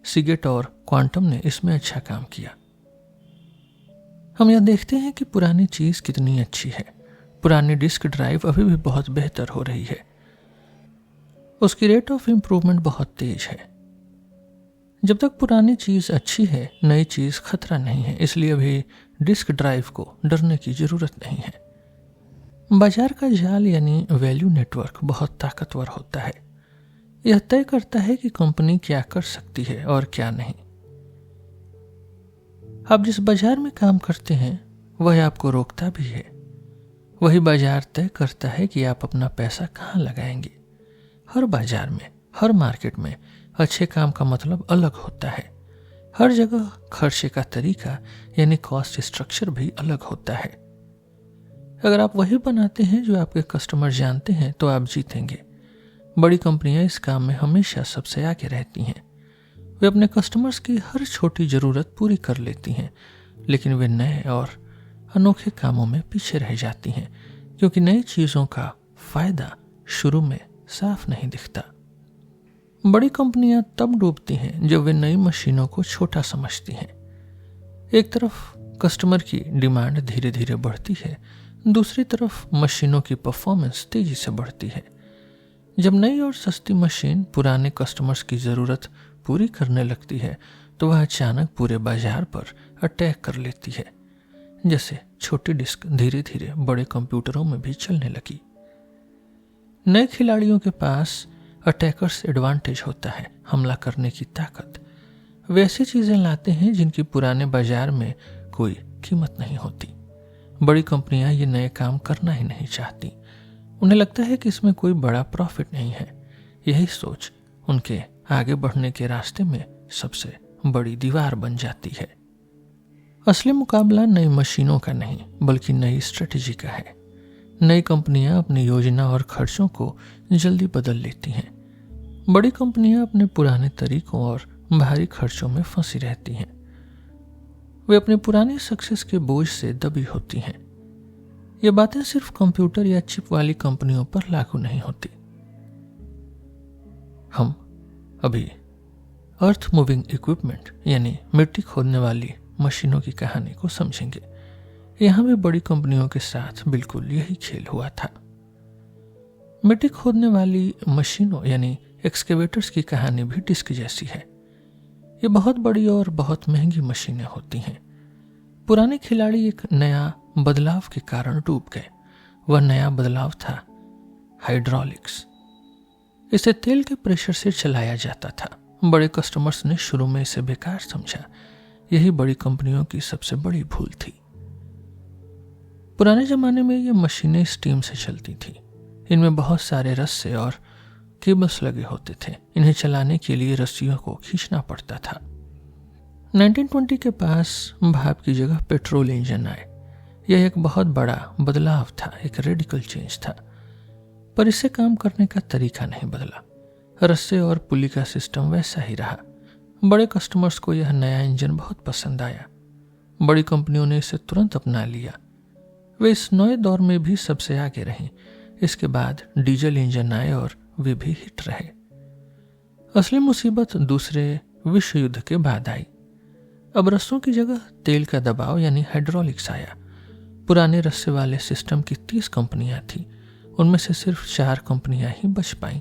S1: सीगेट और क्वांटम ने इसमें अच्छा काम किया। हम यह देखते हैं कि पुरानी चीज कितनी अच्छी है। पुरानी डिस्क ड्राइव अभी भी बहुत बेहतर हो रही है। उसकी रेट ऑफ इम्प्रूवमेंट बहुत तेज है। जब तक पुरानी चीज अच्छी है, नई चीज खतरा नहीं है, इसलिए अभी डिस्क ड्राइव को डरने की जरूरत नहीं है। बाजार का जाल यानी वैल्यू नेटवर्क बहुत ताकतवर होता है। यह तय करता है कि कंपनी क्या कर सकती है और क्या नहीं। आप जिस बाजार में काम करते हैं वह आपको रोकता भी है। वही बाजार तय करता है कि आप अपना पैसा कहाँ लगाएंगे। हर बाजार में, हर मार्केट में अच्छे काम का मतलब अलग होता है। हर जगह खर्चे का तरीका यानी कॉस्ट स्ट्रक्चर भी अलग होता है। अगर आप वही बनाते हैं जो आपके कस्टमर जानते हैं तो आप जीतेंगे। बड़ी कंपनियां इस काम में हमेशा सबसे आगे रहती हैं। वे अपने कस्टमर्स की हर छोटी जरूरत पूरी कर लेती हैं, लेकिन वे नए और अनोखे कामों में पीछे रह जाती हैं, क्योंकि नई चीजों का फायदा शुरू में साफ नहीं दिखता। बड़ी कंपनियां तब डूबती हैं जब वे नई मशीनों को छोटा समझती हैं। एक तरफ कस्टमर की डिमांड धीरे धीरे बढ़ती है, दूसरी तरफ मशीनों की परफॉर्मेंस तेजी से बढ़ती है। जब नई और सस्ती मशीन पुराने कस्टमर्स की जरूरत पूरी करने लगती है तो वह अचानक पूरे बाजार पर अटैक कर लेती है। जैसे छोटी डिस्क धीरे धीरे बड़े कंप्यूटरों में भी चलने लगी। नए खिलाड़ियों के पास अटैकर्स एडवांटेज होता है, हमला करने की ताकत। वे ऐसी चीजें लाते हैं जिनकी पुराने बाजार में कोई कीमत नहीं होती। बड़ी कंपनियां ये नए काम करना ही नहीं चाहती। उन्हें लगता है कि इसमें कोई बड़ा प्रॉफिट नहीं है। यही सोच उनके आगे बढ़ने के रास्ते में सबसे बड़ी दीवार बन जाती है। असली मुकाबला नई मशीनों का नहीं बल्कि नई स्ट्रेटेजी का है। नई कंपनियां अपनी योजना और खर्चों को जल्दी बदल लेती हैं। बड़ी कंपनियां अपने पुराने तरीकों और भारी खर्चों में फंसी रहती हैं। वे अपनी पुरानी सक्सेस के बोझ से दबी होती हैं। ये बातें सिर्फ कंप्यूटर या चिप वाली कंपनियों पर लागू नहीं होती। हम अभी अर्थ मूविंग इक्विपमेंट यानी मिट्टी खोदने वाली मशीनों की कहानी को समझेंगे। यहां भी बड़ी कंपनियों के साथ बिल्कुल यही खेल हुआ था। मिट्टी खोदने वाली मशीनों यानी एक्सकेवेटर्स की कहानी भी डिस्क जैसी है। ये बहुत बड़ी और बहुत महंगी मशीनें होती हैं। पुराने खिलाड़ी एक नया बदलाव के कारण डूब गए। वह नया बदलाव था हाइड्रोलिक्स। इसे तेल के प्रेशर से चलाया जाता था। बड़े कस्टमर्स ने शुरू में इसे बेकार समझा। यही बड़ी कंपनियों की सबसे बड़ी भूल थी। पुराने जमाने में ये मशीनें स्टीम से चलती थी। इनमें बहुत सारे रस्से और केबल्स लगे होते थे। इन्हें चलाने के लिए रस्सियों को खींचना पड़ता था। 1920 के पास भाप की जगह पेट्रोल इंजन आए। यह एक बहुत बड़ा बदलाव था, एक रेडिकल चेंज था। पर इससे काम करने का तरीका नहीं बदला। रस्से और पुली का सिस्टम वैसा ही रहा। बड़े कस्टमर्स को यह नया इंजन बहुत पसंद आया। बड़ी कंपनियों ने इसे तुरंत अपना लिया। वे इस नए दौर में भी सबसे आगे रहीं। इसके बाद डीजल इंजन आए और वे भी हिट रहे। असली मुसीबत दूसरे विश्व युद्ध के बाद आई। अब रस्सों की जगह तेल का दबाव यानी हाइड्रोलिक्स आया। पुराने रस्से वाले सिस्टम की 30 कंपनियां थी। उनमें से सिर्फ 4 कंपनियां ही बच पाईं।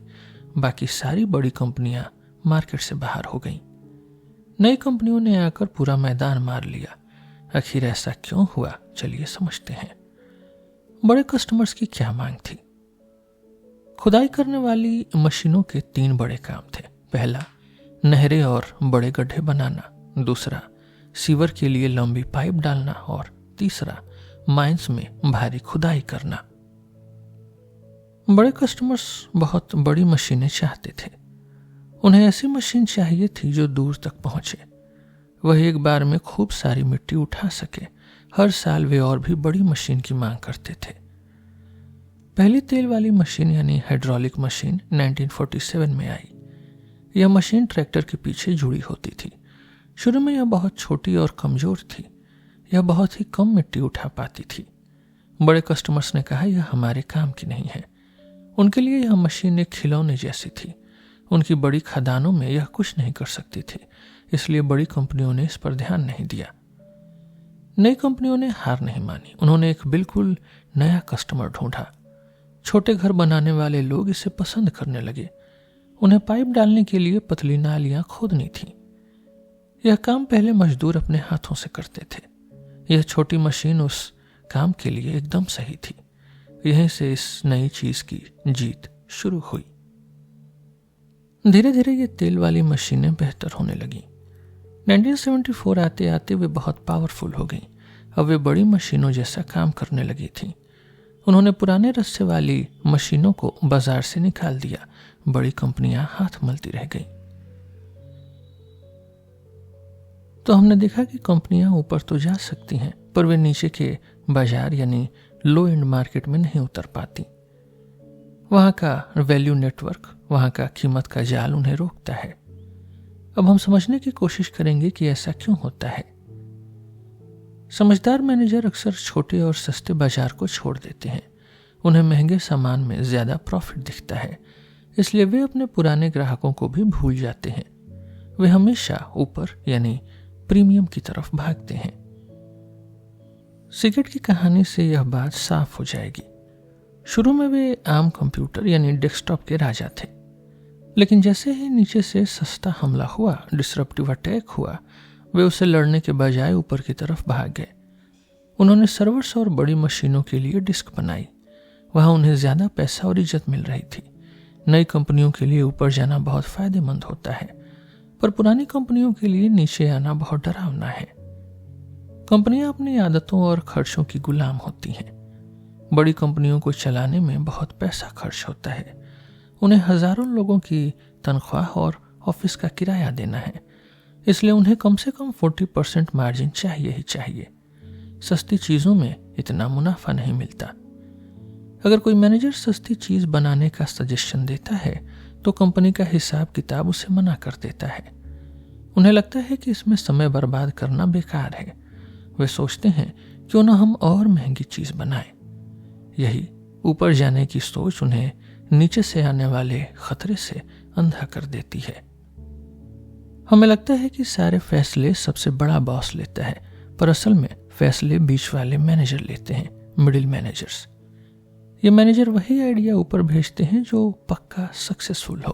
S1: बाकी सारी बड़ी कंपनियां मार्केट से बाहर हो गईं। नई कंपनियों ने आकर पूरा मैदान मार लिया। आखिर ऐसा क्यों हुआ, चलिए समझते हैं। बड़े कस्टमर्स की क्या मांग थी? खुदाई करने वाली मशीनों के 3 बड़े काम थे। पहला, नहरें और बड़े गड्ढे बनाना। दूसरा, सीवर के लिए लंबी पाइप डालना। और तीसरा, माइंस में भारी खुदाई करना। बड़े कस्टमर्स बहुत बड़ी मशीनें चाहते थे। उन्हें ऐसी मशीन चाहिए थी जो दूर तक पहुंचे। वह एक बार में खूब सारी मिट्टी उठा सके। हर साल वे और भी बड़ी मशीन की मांग करते थे। पहली तेल वाली मशीन यानी हाइड्रोलिक मशीन 1947 में आई। यह मशीन ट्रैक्टर के पीछे जुड़ी होती थी। शुरू में यह बहुत छोटी और कमजोर थी। यह बहुत ही कम मिट्टी उठा पाती थी। बड़े कस्टमर्स ने कहा यह हमारे काम की नहीं है। उनके लिए यह मशीन एक खिलौने जैसी थी। उनकी बड़ी खदानों में यह कुछ नहीं कर सकती थी, इसलिए बड़ी कंपनियों ने इस पर ध्यान नहीं दिया। नई कंपनियों ने हार नहीं मानी। उन्होंने एक बिल्कुल नया कस्टमर ढूंढा। छोटे घर बनाने वाले लोग इसे पसंद करने लगे। उन्हें पाइप डालने के लिए पतली नालियां खोदनी थी। यह काम पहले मजदूर अपने हाथों से करते थे। यह छोटी मशीन उस काम के लिए एकदम सही थी। यहीं से इस नई चीज की जीत शुरू हुई। धीरे धीरे ये तेल वाली मशीनें बेहतर होने लगी। 1974 आते आते वे बहुत पावरफुल हो गईं। अब वे बड़ी मशीनों जैसा काम करने लगी थीं। उन्होंने पुराने रस्से वाली मशीनों को बाजार से निकाल दिया। बड़ी कंपनियां हाथ मलती रह गईं। तो हमने देखा कि कंपनियां ऊपर तो जा सकती हैं, पर वे नीचे के बाजार यानी लो एंड मार्केट में नहीं उतर पाती। वहां का वैल्यू नेटवर्क, वहां का कीमत का जाल उन्हें रोकता है। अब हम समझने की कोशिश करेंगे कि ऐसा क्यों होता है। समझदार मैनेजर अक्सर छोटे और सस्ते बाजार को छोड़ देते हैं। उन्हें महंगे सामान में ज्यादा प्रॉफिट दिखता है, इसलिए वे अपने पुराने ग्राहकों को भी भूल जाते हैं। वे हमेशा ऊपर यानी प्रीमियम की तरफ भागते हैं। सिगरेट की कहानी से यह बात साफ हो जाएगी। शुरू में वे आम कंप्यूटर यानी डेस्कटॉप के राजा थे, लेकिन जैसे ही नीचे से सस्ता हमला हुआ, डिसरप्टिव अटैक हुआ, वे उसे लड़ने के बजाय ऊपर की तरफ भाग गए। उन्होंने सर्वर्स और बड़ी मशीनों के लिए डिस्क बनाई। वहां उन्हें ज्यादा पैसा और इज्जत मिल रही थी। नई कंपनियों के लिए ऊपर जाना बहुत फायदेमंद होता है, पर पुरानी कंपनियों के लिए नीचे आना बहुत डरावना है। कंपनियां अपनी आदतों और खर्चों की गुलाम होती हैं। बड़ी कंपनियों को चलाने में बहुत पैसा खर्च होता है। उन्हें हजारों लोगों की तनख्वाह और ऑफिस का किराया देना है, इसलिए उन्हें कम से कम 40% मार्जिन चाहिए ही चाहिए। सस्ती चीजों में इतना मुनाफा नहीं मिलता। अगर कोई मैनेजर सस्ती चीज बनाने का सजेशन देता है तो कंपनी का हिसाब किताब उसे मना कर देता है। उन्हें लगता है कि इसमें समय बर्बाद करना बेकार है। वे सोचते हैं क्यों ना हम और महंगी चीज बनाएं। यही ऊपर जाने की सोच उन्हें नीचे से आने वाले खतरे से अंधा कर देती है। हमें लगता है कि सारे फैसले सबसे बड़ा बॉस लेता है, पर असल में फैसले बीच वाले मैनेजर लेते हैं, मिडिल मैनेजर्स। ये मैनेजर वही आइडिया ऊपर भेजते हैं जो पक्का सक्सेसफुल हो।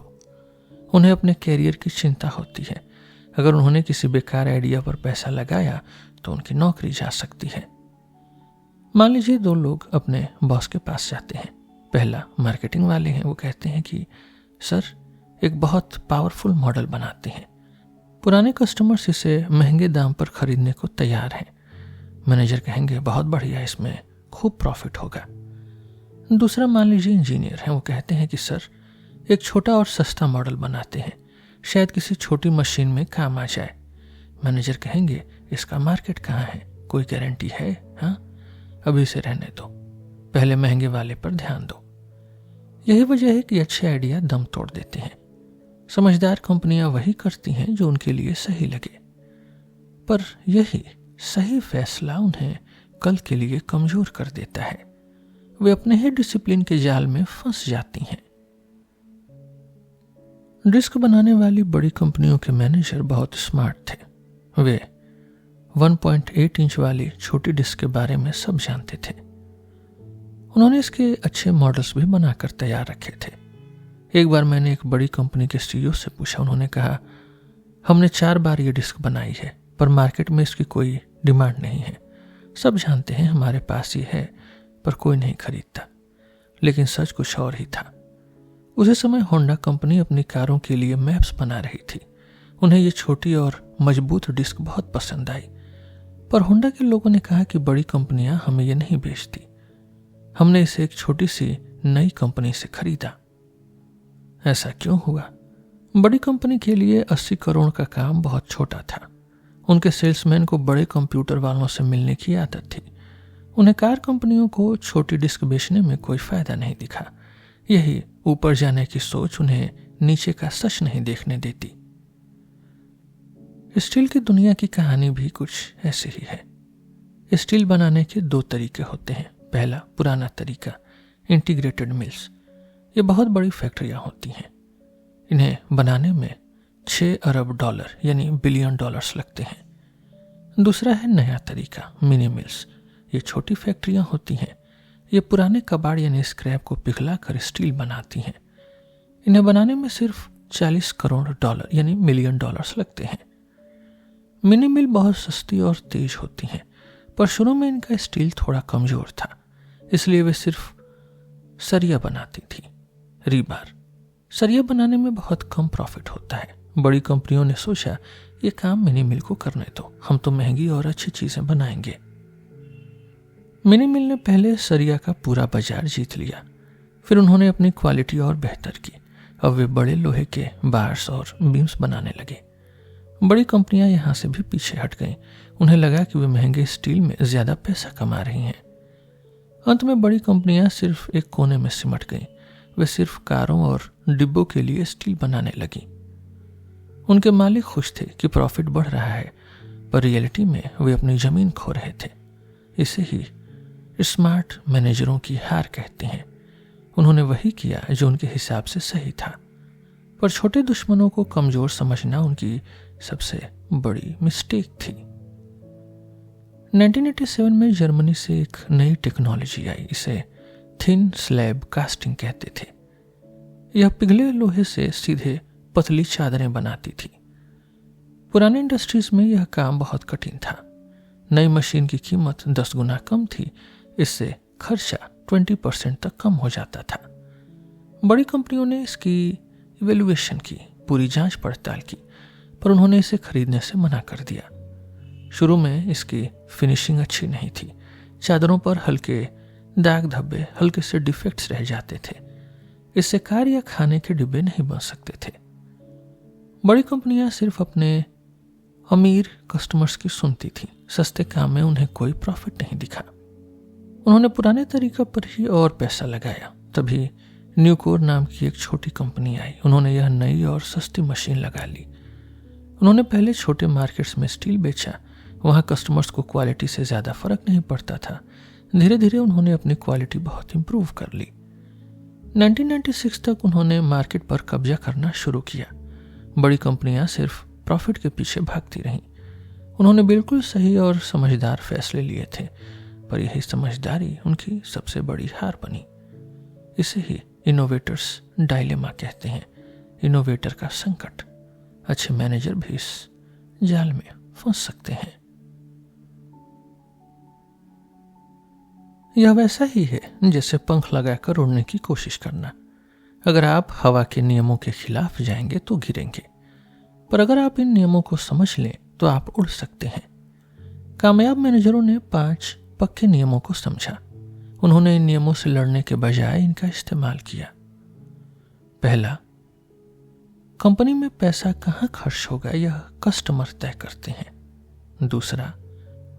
S1: उन्हें अपने कैरियर की चिंता होती है। अगर उन्होंने किसी बेकार आइडिया पर पैसा लगाया तो उनकी नौकरी जा सकती है। मान लीजिए दो लोग अपने बॉस के पास जाते हैं। पहला मार्केटिंग वाले हैं। वो कहते हैं कि सर, एक बहुत पावरफुल मॉडल बनाते हैं। पुराने कस्टमर्स इसे महंगे दाम पर खरीदने को तैयार हैं। मैनेजर कहेंगे बहुत बढ़िया, इसमें खूब प्रॉफिट होगा। दूसरा मान लीजिए इंजीनियर हैं। वो कहते हैं कि सर, एक छोटा और सस्ता मॉडल बनाते हैं, शायद किसी छोटी मशीन में काम आ जाए। मैनेजर कहेंगे इसका मार्केट कहाँ है, कोई गारंटी है? हाँ, अभी इसे रहने दो, पहले महंगे वाले पर ध्यान दो। यही वजह है कि अच्छे आइडिया दम तोड़ देते हैं। समझदार कंपनियां वही करती हैं जो उनके लिए सही लगे, पर यही सही फैसला उन्हें कल के लिए कमजोर कर देता है। वे अपने ही डिसिप्लिन के जाल में फंस जाती हैं। डिस्क बनाने वाली बड़ी कंपनियों के मैनेजर बहुत स्मार्ट थे। वे 1.8 इंच वाली छोटी डिस्क के बारे में सब जानते थे। उन्होंने इसके अच्छे मॉडल्स भी बनाकर तैयार रखे थे। एक बार मैंने एक बड़ी कंपनी के सीईओ से पूछा। उन्होंने कहा, हमने 4 बार ये डिस्क बनाई है, पर मार्केट में इसकी कोई डिमांड नहीं है। सब जानते हैं हमारे पास ये है, पर कोई नहीं खरीदता। लेकिन सच कुछ और ही था। उसी समय होंडा कंपनी अपनी कारों के लिए मैप्स बना रही थी। उन्हें ये छोटी और मजबूत डिस्क बहुत पसंद आई, पर होंडा के लोगों ने कहा कि बड़ी कंपनियां हमें ये नहीं बेचती। हमने इसे एक छोटी सी नई कंपनी से खरीदा। ऐसा क्यों हुआ? बड़ी कंपनी के लिए 80 करोड़ का काम बहुत छोटा था। उनके सेल्समैन को बड़े कंप्यूटर वालों से मिलने की आदत थी। उन्हें कार कंपनियों को छोटी डिस्क बेचने में कोई फायदा नहीं दिखा। यही ऊपर जाने की सोच उन्हें नीचे का सच नहीं देखने देती। स्टील की दुनिया की कहानी भी कुछ ऐसी ही है। स्टील बनाने के 2 तरीके होते हैं। पहला पुराना तरीका, इंटीग्रेटेड मिल्स। ये बहुत बड़ी फैक्ट्रियां होती हैं। इन्हें बनाने में 6 अरब डॉलर यानी बिलियन डॉलर्स लगते हैं। दूसरा है नया तरीका, मिनी मिल्स। ये छोटी फैक्ट्रियां होती हैं। ये पुराने कबाड़ यानी स्क्रैप को पिघलाकर स्टील बनाती हैं। इन्हें बनाने में सिर्फ 40 करोड़ डॉलर यानी मिलियन डॉलर्स लगते हैं। मिनी मिल बहुत सस्ती और तेज होती हैं, पर शुरू में इनका स्टील थोड़ा कमजोर था, इसलिए वे सिर्फ सरिया बनाती थी। रीबार। सरिया बनाने में बहुत कम प्रॉफिट होता है। बड़ी कंपनियों ने सोचा ये काम मिनी मिल को करने दो, हम तो महंगी और अच्छी चीजें बनाएंगे। मिनी मिल ने पहले सरिया का पूरा बाजार जीत लिया। फिर उन्होंने अपनी क्वालिटी और बेहतर की। अब वे बड़े लोहे के बार्स और बीम्स बनाने लगे। बड़ी कंपनियां यहां से भी पीछे हट गईं। उन्हें लगा कि वे महंगे स्टील में ज्यादा पैसा कमा रही हैं। अंत में बड़ी कंपनियां सिर्फ एक कोने में सिमट गईं। वे सिर्फ कारों और डिब्बों के लिए स्टील बनाने लगी। उनके मालिक खुश थे कि प्रॉफिट बढ़ रहा है, पर रियलिटी में वे अपनी जमीन खो रहे थे। इसे ही स्मार्ट मैनेजरों की हार कहते हैं। उन्होंने वही किया जो उनके हिसाब से सही था, पर छोटे दुश्मनों को कमजोर समझना उनकी सबसे बड़ी मिस्टेक थी। 1987 में जर्मनी से एक नई टेक्नोलॉजी आई। इसे थिन स्लैब कास्टिंग कहते थे। यह पिघले लोहे से सीधे पतली चादरें बनाती थी। पुराने इंडस्ट्रीज में यह काम बहुत कठिन था। नई मशीन की कीमत 10 गुना कम थी। इससे खर्चा 20% तक कम हो जाता था। बड़ी कंपनियों ने इसकी इवैल्यूएशन की, पूरी जांच पड़ताल की, पर उन्होंने इसे खरीदने से मना कर दिया। शुरू में इसकी फिनिशिंग अच्छी नहीं थी। चादरों पर हल्के दाग धब्बे, हल्के से डिफेक्ट्स रह जाते थे। इससे कार या खाने के डिब्बे नहीं बन सकते थे। बड़ी कंपनियां सिर्फ अपने अमीर कस्टमर्स की सुनती थी। सस्ते काम में उन्हें कोई प्रॉफिट नहीं दिखा। उन्होंने पुराने तरीका पर ही और पैसा लगाया। तभी न्यूकोर नाम की एक छोटी कंपनी आई। उन्होंने यह नई और सस्ती मशीन लगा ली। उन्होंने पहले छोटे मार्केट्स में स्टील बेचा। वहां कस्टमर्स को क्वालिटी से ज्यादा फर्क नहीं पड़ता था। धीरे धीरे उन्होंने अपनी क्वालिटी बहुत इंप्रूव कर ली। 1996 तक उन्होंने मार्केट पर कब्जा करना शुरू किया। बड़ी कंपनियां सिर्फ प्रॉफिट के पीछे भागती रहीं। उन्होंने बिल्कुल सही और समझदार फैसले लिए थे, पर यही समझदारी उनकी सबसे बड़ी हार बनी। इसे ही इनोवेटर्स डायलेमा कहते हैं, इनोवेटर का संकट। अच्छे मैनेजर भी इस जाल में फंस सकते हैं। यह वैसा ही है जैसे पंख लगाकर उड़ने की कोशिश करना। अगर आप हवा के नियमों के खिलाफ जाएंगे तो गिरेंगे, पर अगर आप इन नियमों को समझ लें तो आप उड़ सकते हैं। कामयाब मैनेजरों ने 5 पक्के नियमों को समझा। उन्होंने इन नियमों से लड़ने के बजाय इनका इस्तेमाल किया। पहला, कंपनी में पैसा कहां खर्च होगा यह कस्टमर तय करते हैं। दूसरा,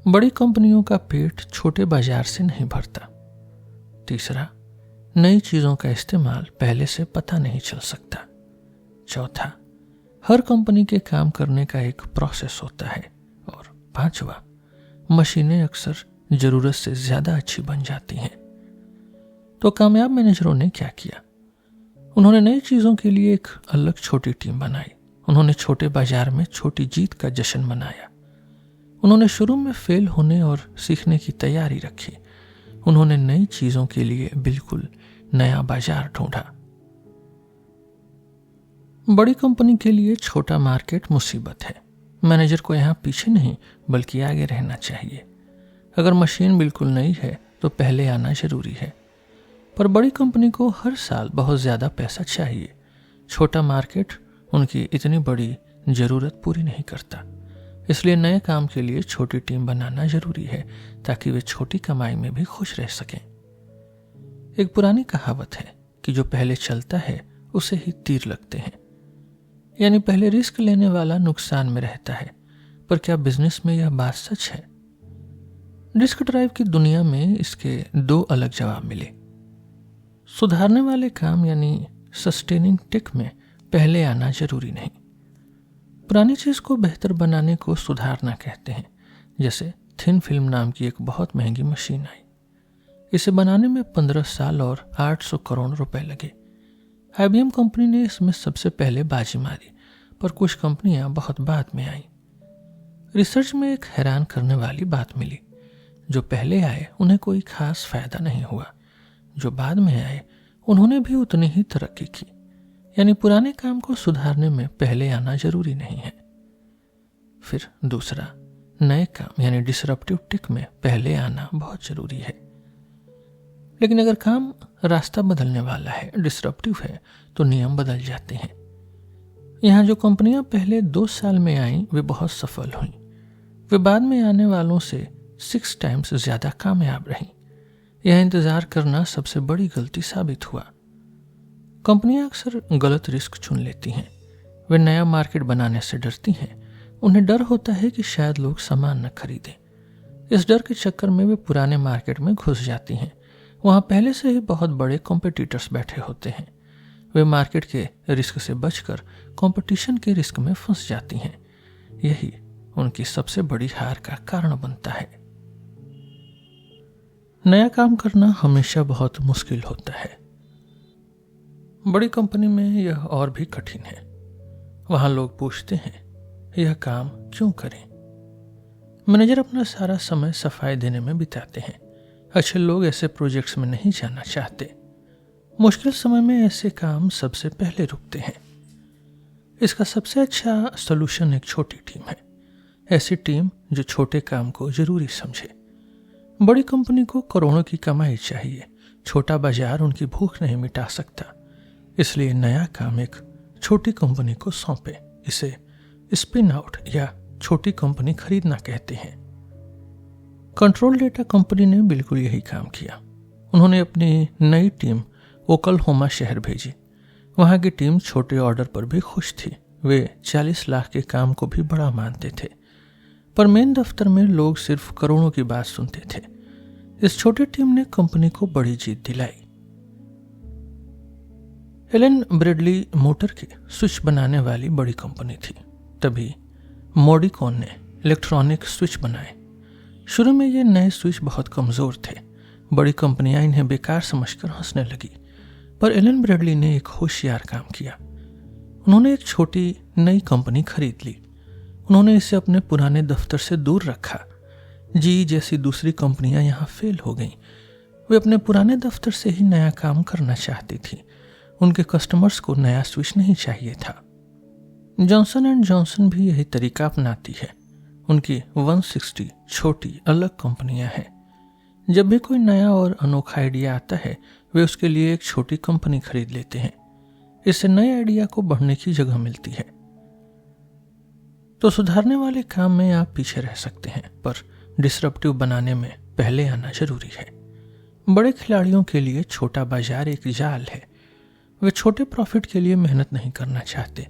S1: बड़ी कंपनियों का पेट छोटे बाजार से नहीं भरता। तीसरा, नई चीजों का इस्तेमाल पहले से पता नहीं चल सकता। चौथा, हर कंपनी के काम करने का एक प्रोसेस होता है। और पांचवा, मशीनें अक्सर जरूरत से ज्यादा अच्छी बन जाती हैं। तो कामयाब मैनेजरों ने क्या किया? उन्होंने नई चीजों के लिए एक अलग छोटी टीम बनाई। उन्होंने छोटे बाजार में छोटी जीत का जश्न मनाया। उन्होंने शुरू में फेल होने और सीखने की तैयारी रखी। उन्होंने नई चीजों के लिए बिल्कुल नया बाजार ढूंढा। बड़ी कंपनी के लिए छोटा मार्केट मुसीबत है। मैनेजर को यहां पीछे नहीं बल्कि आगे रहना चाहिए। अगर मशीन बिल्कुल नई है तो पहले आना जरूरी है, पर बड़ी कंपनी को हर साल बहुत ज्यादा पैसा चाहिए। छोटा मार्केट उनकी इतनी बड़ी जरूरत पूरी नहीं करता। इसलिए नए काम के लिए छोटी टीम बनाना जरूरी है ताकि वे छोटी कमाई में भी खुश रह सकें। एक पुरानी कहावत है कि जो पहले चलता है उसे ही तीर लगते हैं, यानी पहले रिस्क लेने वाला नुकसान में रहता है। पर क्या बिजनेस में यह बात सच है? रिस्क ड्राइव की दुनिया में इसके 2 अलग जवाब मिले। सुधारने वाले काम यानी सस्टेनिंग टेक में पहले आना जरूरी नहीं। पुरानी चीज को बेहतर बनाने को सुधारना कहते हैं। जैसे थिन फिल्म नाम की एक बहुत महंगी मशीन आई। इसे बनाने में 15 साल और 800 करोड़ रुपए लगे। IBM कंपनी ने इसमें सबसे पहले बाजी मारी, पर कुछ कंपनियां बहुत बाद में आईं। रिसर्च में एक हैरान करने वाली बात मिली, जो पहले आए उन्हें कोई खास फायदा नहीं हुआ, जो बाद में आए उन्होंने भी उतनी ही तरक्की की। यानी पुराने काम को सुधारने में पहले आना जरूरी नहीं है। फिर दूसरा, नए काम यानी डिसरप्टिव टेक में पहले आना बहुत जरूरी है। लेकिन अगर काम रास्ता बदलने वाला है, डिसरप्टिव है, तो नियम बदल जाते हैं। यहाँ जो कंपनियां पहले 2 साल में आईं वे बहुत सफल हुईं। वे बाद में आने वालों से 6 टाइम्स ज्यादा कामयाब रहीं। यह इंतजार करना सबसे बड़ी गलती साबित हुआ। कंपनियां अक्सर गलत रिस्क चुन लेती हैं। वे नया मार्केट बनाने से डरती हैं। उन्हें डर होता है कि शायद लोग सामान न खरीदें। इस डर के चक्कर में वे पुराने मार्केट में घुस जाती हैं। वहां पहले से ही बहुत बड़े कॉम्पिटिटर्स बैठे होते हैं। वे मार्केट के रिस्क से बचकर कंपटीशन के रिस्क में फंस जाती हैं। यही उनकी सबसे बड़ी हार का कारण बनता है। नया काम करना हमेशा बहुत मुश्किल होता है। बड़ी कंपनी में यह और भी कठिन है। वहां लोग पूछते हैं, यह काम क्यों करें? मैनेजर अपना सारा समय सफाई देने में बिताते हैं। अच्छे लोग ऐसे प्रोजेक्ट्स में नहीं जाना चाहते। मुश्किल समय में ऐसे काम सबसे पहले रुकते हैं। इसका सबसे अच्छा सलूशन एक छोटी टीम है। ऐसी टीम जो छोटे काम को जरूरी समझे। बड़ी कंपनी को करोड़ों की कमाई चाहिए। छोटा बाजार उनकी भूख नहीं मिटा सकता। इसलिए नया काम एक छोटी कंपनी को सौंपे। इसे स्पिन आउट या छोटी कंपनी खरीदना कहते हैं। कंट्रोल डेटा कंपनी ने बिल्कुल यही काम किया। उन्होंने अपनी नई टीम ओकलहोमा शहर भेजी। वहां की टीम छोटे ऑर्डर पर भी खुश थी। वे 40 लाख के काम को भी बड़ा मानते थे। पर मेन दफ्तर में लोग सिर्फ करोड़ों की बात सुनते थे। इस छोटी टीम ने कंपनी को बड़ी जीत दिलाई। एलन ब्रेडली मोटर के स्विच बनाने वाली बड़ी कंपनी थी। तभी मोडिकॉन ने इलेक्ट्रॉनिक स्विच बनाए। शुरू में ये नए स्विच बहुत कमजोर थे। बड़ी कंपनियां इन्हें बेकार समझकर हंसने लगी। पर एलन ब्रेडली ने एक होशियार काम किया। उन्होंने एक छोटी नई कंपनी खरीद ली। उन्होंने इसे अपने पुराने दफ्तर से दूर रखा। जी जैसी दूसरी कंपनियां यहां फेल हो गईं। वे अपने पुराने दफ्तर से ही नया काम करना चाहती थी। उनके कस्टमर्स को नया स्विच नहीं चाहिए था। जॉनसन एंड जॉनसन भी यही तरीका अपनाती है। उनकी 160 छोटी अलग कंपनियां हैं। जब भी कोई नया और अनोखा आइडिया आता है, वे उसके लिए एक छोटी कंपनी खरीद लेते हैं। इससे नए आइडिया को बढ़ने की जगह मिलती है। तो सुधारने वाले काम में आप पीछे रह सकते हैं, पर डिसरप्टिव बनाने में पहले आना जरूरी है। बड़े खिलाड़ियों के लिए छोटा बाजार एक जाल है। वे छोटे प्रॉफिट के लिए मेहनत नहीं करना चाहते।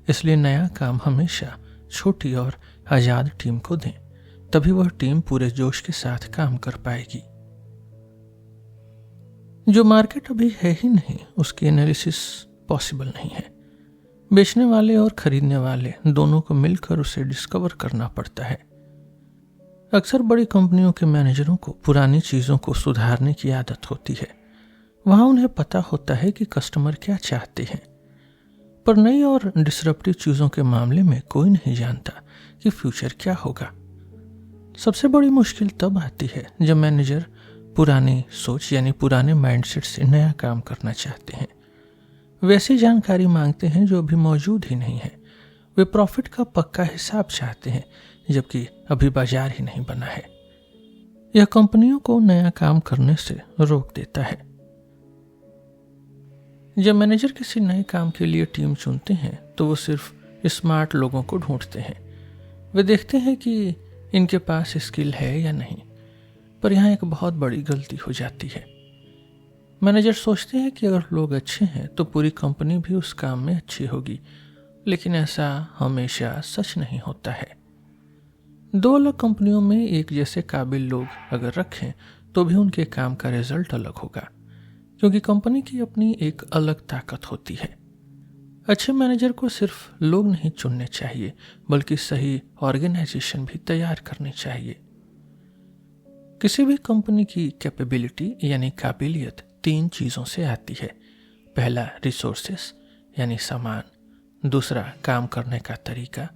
S1: इसलिए नया काम हमेशा छोटी और आजाद टीम को दें। तभी वह टीम पूरे जोश के साथ काम कर पाएगी। जो मार्केट अभी है ही नहीं, उसकी एनालिसिस पॉसिबल नहीं है। बेचने वाले और खरीदने वाले दोनों को मिलकर उसे डिस्कवर करना पड़ता है। अक्सर बड़ी कंपनियों के मैनेजरों को पुरानी चीजों को सुधारने की आदत होती है। वहां उन्हें पता होता है कि कस्टमर क्या चाहते हैं। पर नई और डिसरप्टिव चीजों के मामले में कोई नहीं जानता कि फ्यूचर क्या होगा। सबसे बड़ी मुश्किल तब आती है जब मैनेजर पुरानी सोच यानी पुराने माइंडसेट से नया काम करना चाहते हैं। वैसी जानकारी मांगते हैं जो अभी मौजूद ही नहीं है। वे प्रॉफिट का पक्का हिसाब चाहते हैं, जबकि अभी बाजार ही नहीं बना है। यह कंपनियों को नया काम करने से रोक देता है। जब मैनेजर किसी नए काम के लिए टीम चुनते हैं तो वो सिर्फ स्मार्ट लोगों को ढूंढते हैं। वे देखते हैं कि इनके पास स्किल है या नहीं। पर यहाँ एक बहुत बड़ी गलती हो जाती है। मैनेजर सोचते हैं कि अगर लोग अच्छे हैं तो पूरी कंपनी भी उस काम में अच्छी होगी, लेकिन ऐसा हमेशा सच नहीं होता है। 2 अलग कंपनियों में एक जैसे काबिल लोग अगर रखें तो भी उनके काम का रिजल्ट अलग होगा, क्योंकि कंपनी की अपनी एक अलग ताकत होती है। अच्छे मैनेजर को सिर्फ लोग नहीं चुनने चाहिए, बल्कि सही ऑर्गेनाइजेशन भी तैयार करनी चाहिए। किसी भी कंपनी की कैपेबिलिटी यानी काबिलियत 3 चीज़ों से आती है। पहला रिसोर्सेस यानी सामान, दूसरा काम करने का तरीका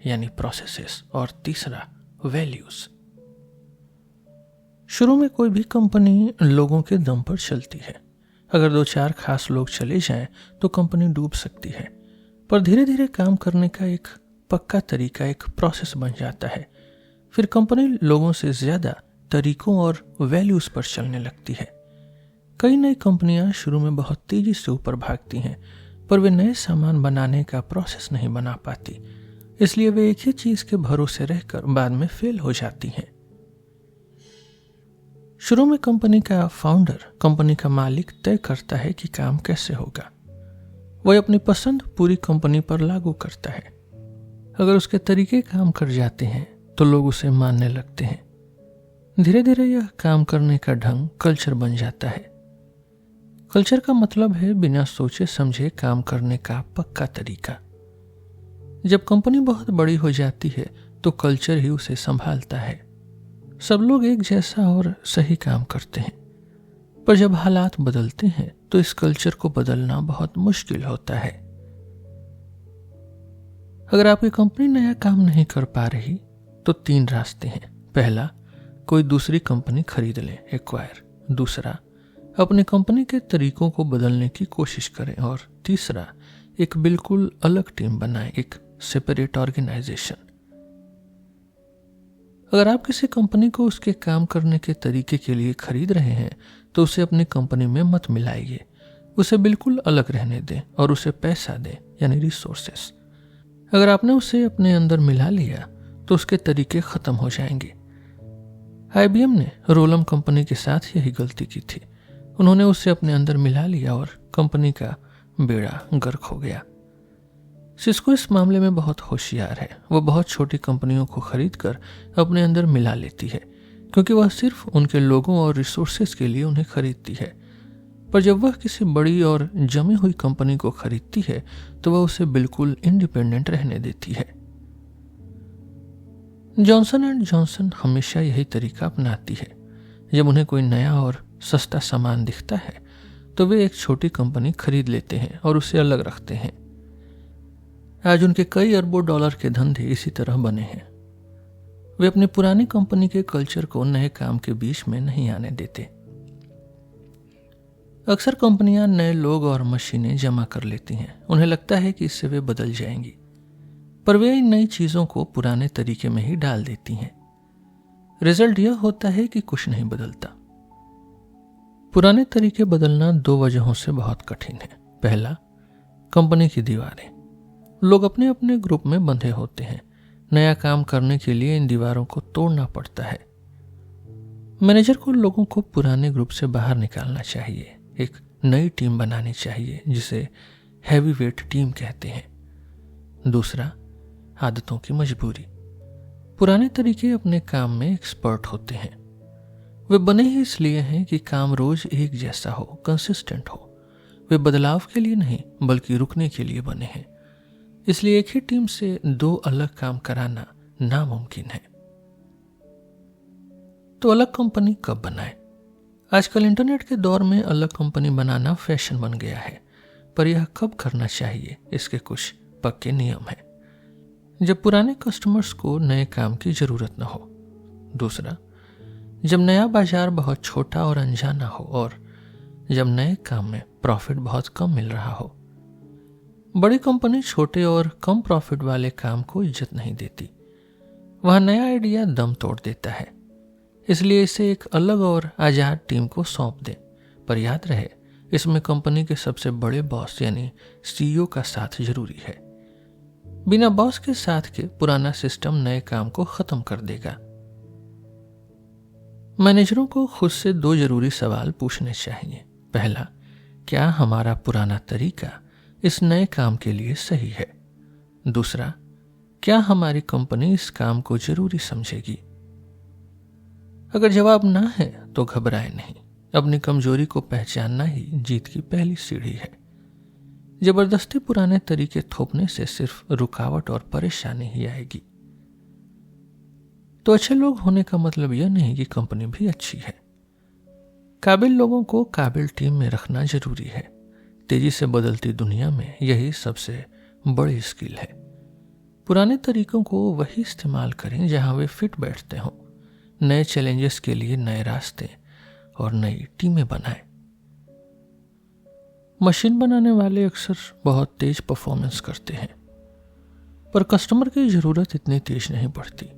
S1: यानी प्रोसेसेस, और तीसरा वैल्यूज। शुरू में कोई भी कंपनी लोगों के दम पर चलती है। अगर 2-4 खास लोग चले जाएं तो कंपनी डूब सकती है, पर धीरे धीरे काम करने का एक पक्का तरीका, एक प्रोसेस बन जाता है। फिर कंपनी लोगों से ज्यादा तरीकों और वैल्यूज पर चलने लगती है। कई नई कंपनियां शुरू में बहुत तेजी से ऊपर भागती हैं, पर वे नए सामान बनाने का प्रोसेस नहीं बना पाती, इसलिए वे एक ही चीज के भरोसे रहकर बाद में फेल हो जाती हैं। शुरू में कंपनी का फाउंडर, कंपनी का मालिक तय करता है कि काम कैसे होगा। वह अपनी पसंद पूरी कंपनी पर लागू करता है। अगर उसके तरीके काम कर जाते हैं तो लोग उसे मानने लगते हैं। धीरे धीरे यह काम करने का ढंग कल्चर बन जाता है। कल्चर का मतलब है बिना सोचे समझे काम करने का पक्का तरीका। जब कंपनी बहुत बड़ी हो जाती है तो कल्चर ही उसे संभालता है। सब लोग एक जैसा और सही काम करते हैं, पर जब हालात बदलते हैं तो इस कल्चर को बदलना बहुत मुश्किल होता है। अगर आपकी कंपनी नया काम नहीं कर पा रही तो 3 रास्ते हैं। पहला, कोई दूसरी कंपनी खरीद ले, एक्वायर। दूसरा, अपनी कंपनी के तरीकों को बदलने की कोशिश करें। और तीसरा, एक बिल्कुल अलग टीम बनाएं, एक सेपरेट ऑर्गेनाइजेशन। अगर आप किसी कंपनी को उसके काम करने के तरीके के लिए खरीद रहे हैं तो उसे अपनी कंपनी में मत मिलाइए। उसे बिल्कुल अलग रहने दें और उसे पैसा दें, यानी रिसोर्सेस। अगर आपने उसे अपने अंदर मिला लिया तो उसके तरीके खत्म हो जाएंगे। IBM ने रोलम कंपनी के साथ यही गलती की थी। उन्होंने उसे अपने अंदर मिला लिया और कंपनी का बेड़ा गर्क हो गया। सिस्को इस मामले में बहुत होशियार है। वह बहुत छोटी कंपनियों को खरीदकर अपने अंदर मिला लेती है, क्योंकि वह सिर्फ उनके लोगों और रिसोर्सेज के लिए उन्हें खरीदती है। पर जब वह किसी बड़ी और जमी हुई कंपनी को खरीदती है तो वह उसे बिल्कुल इंडिपेंडेंट रहने देती है। जॉनसन एंड जॉनसन हमेशा यही तरीका अपनाती है। जब उन्हें कोई नया और सस्ता सामान दिखता है तो वे एक छोटी कंपनी खरीद लेते हैं और उसे अलग रखते हैं। आज उनके कई अरबों डॉलर के धंधे इसी तरह बने हैं। वे अपनी पुरानी कंपनी के कल्चर को नए काम के बीच में नहीं आने देते। अक्सर कंपनियां नए लोग और मशीनें जमा कर लेती हैं। उन्हें लगता है कि इससे वे बदल जाएंगी, पर वे इन नई चीजों को पुराने तरीके में ही डाल देती हैं। रिजल्ट यह होता है कि कुछ नहीं बदलता। पुराने तरीके बदलना 2 वजहों से बहुत कठिन है। पहला, कंपनी की दीवारें। लोग अपने अपने ग्रुप में बंधे होते हैं। नया काम करने के लिए इन दीवारों को तोड़ना पड़ता है। मैनेजर को लोगों को पुराने ग्रुप से बाहर निकालना चाहिए। एक नई टीम बनानी चाहिए जिसे हैवी वेट टीम कहते हैं। दूसरा, आदतों की मजबूरी। पुराने तरीके अपने काम में एक्सपर्ट होते हैं। वे बने ही इसलिए हैं कि काम रोज एक जैसा हो, कंसिस्टेंट हो। वे बदलाव के लिए नहीं बल्कि रुकने के लिए बने हैं। इसलिए एक ही टीम से 2 अलग काम कराना नामुमकिन है। तो अलग कंपनी कब बनाएं? आजकल इंटरनेट के दौर में अलग कंपनी बनाना फैशन बन गया है, पर यह कब करना चाहिए इसके कुछ पक्के नियम हैं। जब पुराने कस्टमर्स को नए काम की जरूरत न हो। दूसरा, जब नया बाजार बहुत छोटा और अनजाना हो, और जब नए काम में प्रॉफिट बहुत कम मिल रहा हो। बड़ी कंपनी छोटे और कम प्रॉफिट वाले काम को इज्जत नहीं देती। वहां नया आइडिया दम तोड़ देता है। इसलिए इसे एक अलग और आजाद टीम को सौंप दें, पर याद रहे इसमें कंपनी के सबसे बड़े बॉस यानी CEO का साथ जरूरी है। बिना बॉस के साथ के पुराना सिस्टम नए काम को खत्म कर देगा। मैनेजरों को खुद से 2 जरूरी सवाल पूछने चाहिए। पहला, क्या हमारा पुराना तरीका इस नए काम के लिए सही है? दूसरा, क्या हमारी कंपनी इस काम को जरूरी समझेगी? अगर जवाब ना है तो घबराएं नहीं। अपनी कमजोरी को पहचानना ही जीत की पहली सीढ़ी है। जबरदस्ती पुराने तरीके थोपने से सिर्फ रुकावट और परेशानी ही आएगी। तो अच्छे लोग होने का मतलब यह नहीं कि कंपनी भी अच्छी है। काबिल लोगों को काबिल टीम में रखना जरूरी है। तेजी से बदलती दुनिया में यही सबसे बड़ी स्किल है। पुराने तरीकों को वही इस्तेमाल करें जहां वे फिट बैठते हों। नए चैलेंजेस के लिए नए रास्ते और नई टीमें बनाएं। मशीन बनाने वाले अक्सर बहुत तेज परफॉर्मेंस करते हैं, पर कस्टमर की ज़रूरत इतनी तेज नहीं बढ़ती।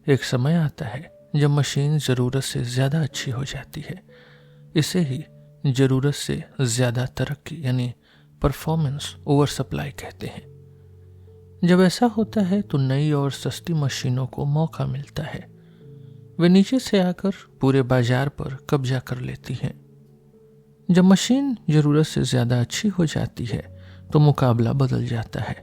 S1: एक समय आता है जब मशीन ज़रूरत से ज़्यादा अच्छी हो जाती है। इसे ही ज़रूरत से ज़्यादा तरक्की यानी परफॉर्मेंस ओवर सप्लाई कहते हैं। जब ऐसा होता है तो नई और सस्ती मशीनों को मौका मिलता है। वे नीचे से आकर पूरे बाजार पर कब्जा कर लेती हैं। जब मशीन ज़रूरत से ज़्यादा अच्छी हो जाती है तो मुकाबला बदल जाता है।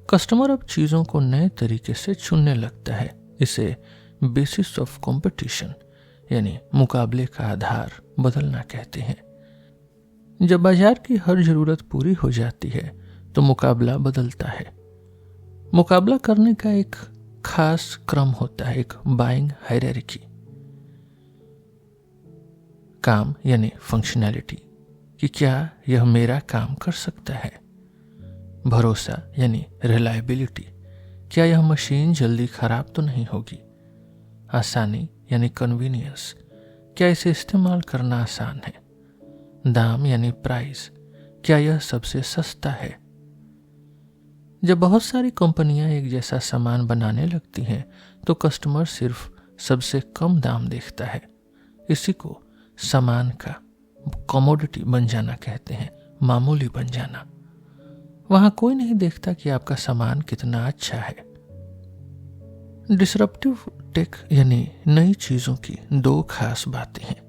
S1: कस्टमर अब चीज़ों को नए तरीके से चुनने लगता है। इसे बेसिस ऑफ कंपटीशन यानी मुकाबले का आधार बदलना कहते हैं। जब बाजार की हर ज़रूरत पूरी हो जाती है तो मुकाबला बदलता है। मुकाबला करने का एक खास क्रम होता है, एक बाइंग हायरार्की। काम यानी फंक्शनैलिटी कि क्या यह मेरा काम कर सकता है। भरोसा यानी रिलायबिलिटी, क्या यह मशीन जल्दी खराब तो नहीं होगी। आसानी यानी कन्वीनियंस, क्या इसे इस्तेमाल करना आसान है। दाम यानी प्राइस, क्या यह सबसे सस्ता है। जब बहुत सारी कंपनियां एक जैसा सामान बनाने लगती हैं तो कस्टमर सिर्फ सबसे कम दाम देखता है। इसी को सामान का कमोडिटी बन जाना कहते हैं, मामूली बन जाना। वहां कोई नहीं देखता कि आपका सामान कितना अच्छा है। डिसरप्टिव टेक यानी नई चीजों की दो खास बातें हैं।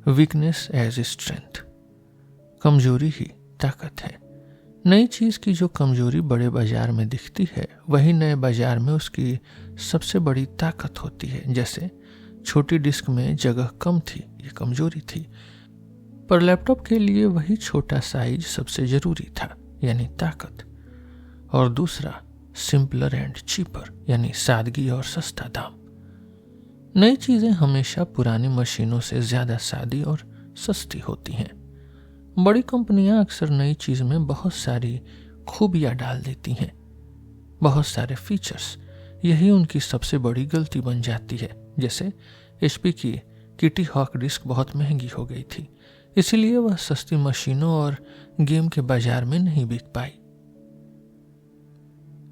S1: वीकनेस एज स्ट्रेंथ, कमजोरी ही ताकत है। नई चीज की जो कमजोरी बड़े बाजार में दिखती है वही नए बाजार में उसकी सबसे बड़ी ताकत होती है। जैसे छोटी डिस्क में जगह कम थी, ये कमजोरी थी, पर लैपटॉप के लिए वही छोटा साइज सबसे जरूरी था, यानी ताकत। और दूसरा सिंपलर एंड चीपर यानी सादगी और सस्ता दाम। नई चीजें हमेशा पुरानी मशीनों से ज्यादा सादी और सस्ती होती हैं। बड़ी कंपनियां अक्सर नई चीज में बहुत सारी खूबियां डाल देती हैं, बहुत सारे फीचर्स। यही उनकी सबसे बड़ी गलती बन जाती है। जैसे HP की किटी हॉक डिस्क बहुत महंगी हो गई थी, इसीलिए वह सस्ती मशीनों और गेम के बाजार में नहीं बिक पाई।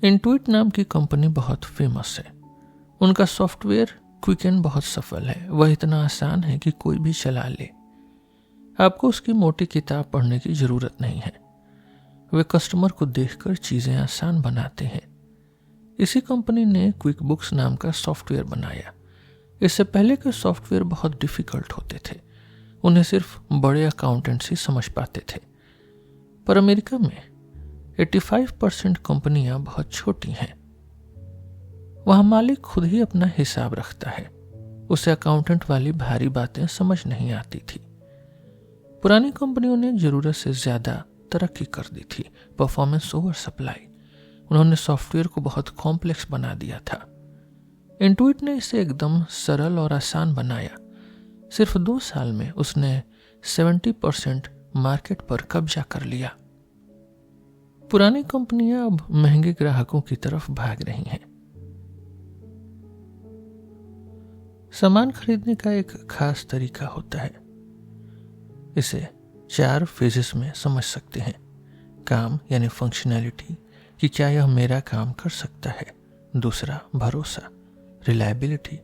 S1: इंट्यूट नाम की कंपनी बहुत फेमस है। उनका सॉफ्टवेयर क्विकन बहुत सफल है। वह इतना आसान है कि कोई भी चला ले। आपको उसकी मोटी किताब पढ़ने की जरूरत नहीं है। वे कस्टमर को देखकर चीजें आसान बनाते हैं। इसी कंपनी ने क्विक बुक्स नाम का सॉफ्टवेयर बनाया। इससे पहले के सॉफ्टवेयर बहुत डिफिकल्ट होते थे, उन्हें सिर्फ बड़े अकाउंटेंट्स ही समझ पाते थे। पर अमेरिका में 85% कंपनियां बहुत छोटी हैं। वहां मालिक खुद ही अपना हिसाब रखता है। उसे अकाउंटेंट वाली भारी बातें समझ नहीं आती थी। पुरानी कंपनियों ने जरूरत से ज्यादा तरक्की कर दी थी, परफॉर्मेंस ओवर सप्लाई। उन्होंने सॉफ्टवेयर को बहुत कॉम्प्लेक्स बना दिया था। इंट्यूट ने इसे एकदम सरल और आसान बनाया। सिर्फ 2 साल में उसने 70% मार्केट पर कब्जा कर लिया। पुरानी कंपनियां अब महंगे ग्राहकों की तरफ भाग रही हैं। सामान खरीदने का एक खास तरीका होता है। इसे 4 फेजेस में समझ सकते हैं। काम यानी फंक्शनैलिटी कि क्या यह मेरा काम कर सकता है। दूसरा भरोसा, रिलायबिलिटी,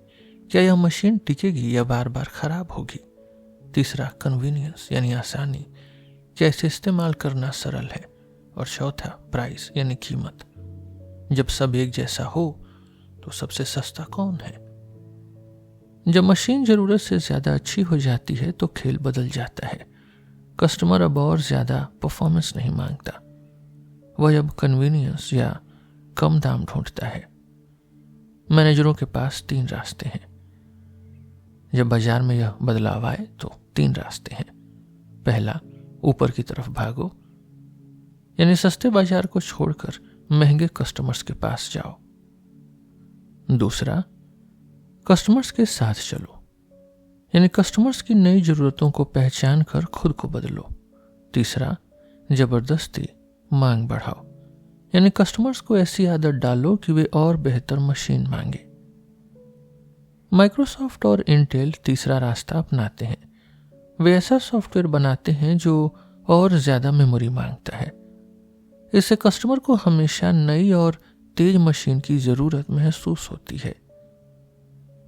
S1: क्या यह मशीन टिकेगी या बार बार खराब होगी। तीसरा कन्वीनियंस यानी आसानी, क्या इसे इस्तेमाल करना सरल है। और चौथा प्राइस यानी कीमत, जब सब एक जैसा हो तो सबसे सस्ता कौन है। जब मशीन जरूरत से ज्यादा अच्छी हो जाती है तो खेल बदल जाता है। कस्टमर अब और ज्यादा परफॉर्मेंस नहीं मांगता, वह अब कन्वीनियंस या कम दाम ढूंढता है। मैनेजरों के पास 3 रास्ते हैं। जब बाजार में यह बदलाव आए तो 3 रास्ते हैं। पहला, ऊपर की तरफ भागो, यानी सस्ते बाजार को छोड़कर महंगे कस्टमर्स के पास जाओ। दूसरा, कस्टमर्स के साथ चलो, यानी कस्टमर्स की नई जरूरतों को पहचान कर खुद को बदलो। तीसरा, जबरदस्ती मांग बढ़ाओ, यानी कस्टमर्स को ऐसी आदत डालो कि वे और बेहतर मशीन मांगे। माइक्रोसॉफ्ट और इंटेल तीसरा रास्ता अपनाते हैं। वे ऐसा सॉफ्टवेयर बनाते हैं जो और ज्यादा मेमोरी मांगता है। इससे कस्टमर को हमेशा नई और तेज मशीन की जरूरत महसूस होती है,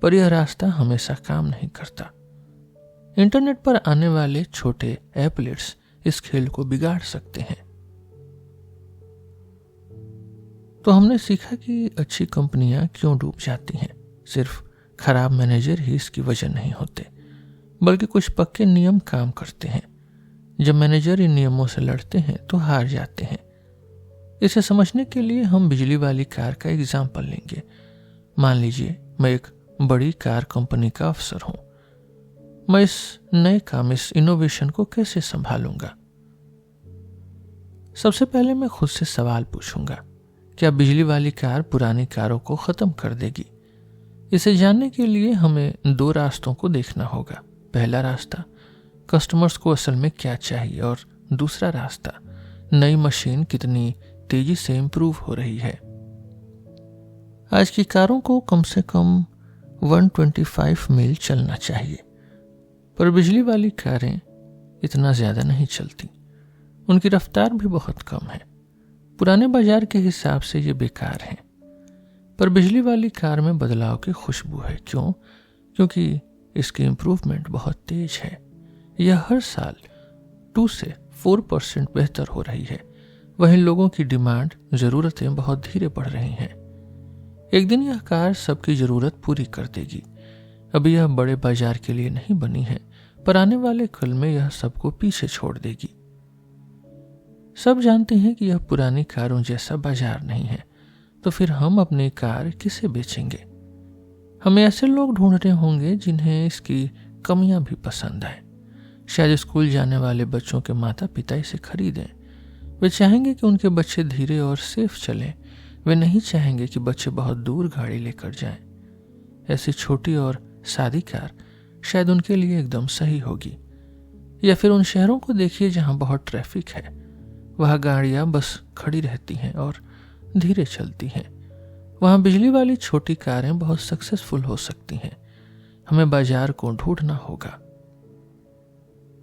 S1: पर यह रास्ता हमेशा काम नहीं करता। इंटरनेट पर आने वाले छोटे एपलेट्स इस खेल को बिगाड़ सकते हैं। तो हमने सीखा कि अच्छी कंपनियां क्यों डूब जाती हैं। सिर्फ खराब मैनेजर ही इसकी वजह नहीं होते, बल्कि कुछ पक्के नियम काम करते हैं। जब मैनेजर इन नियमों से लड़ते हैं तो हार जाते हैं। इसे समझने के लिए हम बिजली वाली कार का एग्जाम्पल लेंगे। मान लीजिए मैं एक बड़ी कार कंपनी का अफसर हूं। मैं इस नए काम, इस इनोवेशन को कैसे संभालूंगा? सबसे पहले मैं खुद से सवाल पूछूंगा, क्या बिजली वाली कार पुरानी कारों को खत्म कर देगी? इसे जानने के लिए हमें दो रास्तों को देखना होगा। पहला रास्ता, कस्टमर्स को असल में क्या चाहिए, और दूसरा रास्ता, नई मशीन कितनी तेजी से इंप्रूव हो रही है। आज की कारों को कम से कम 125 मील चलना चाहिए, पर बिजली वाली कारें इतना ज्यादा नहीं चलती। उनकी रफ्तार भी बहुत कम है। पुराने बाजार के हिसाब से ये बेकार है, पर बिजली वाली कार में बदलाव की खुशबू है। क्यों? क्योंकि इसकी इंप्रूवमेंट बहुत तेज है। यह हर साल 2 से 4% बेहतर हो रही है। वहीं लोगों की डिमांड, जरूरतें बहुत धीरे बढ़ रही हैं। एक दिन यह कार सबकी जरूरत पूरी कर देगी। अभी यह बड़े बाजार के लिए नहीं बनी है, पर आने वाले कल में यह सबको पीछे छोड़ देगी। सब जानते हैं कि यह पुरानी कारों जैसा बाजार नहीं है, तो फिर हम अपनी कार किसे बेचेंगे? हमें ऐसे लोग ढूंढने होंगे जिन्हें इसकी कमियां भी पसंद आए। शायद स्कूल जाने वाले बच्चों के माता पिता इसे खरीदें। वे चाहेंगे कि उनके बच्चे धीरे और सेफ चलें। वे नहीं चाहेंगे कि बच्चे बहुत दूर गाड़ी लेकर जाएं। ऐसी छोटी और सादी कार शायद उनके लिए एकदम सही होगी। या फिर उन शहरों को देखिए जहां बहुत ट्रैफिक है। वहां गाड़ियां बस खड़ी रहती हैं और धीरे चलती हैं। वहां बिजली वाली छोटी कारें बहुत सक्सेसफुल हो सकती हैं। हमें बाजार को ढूंढना होगा।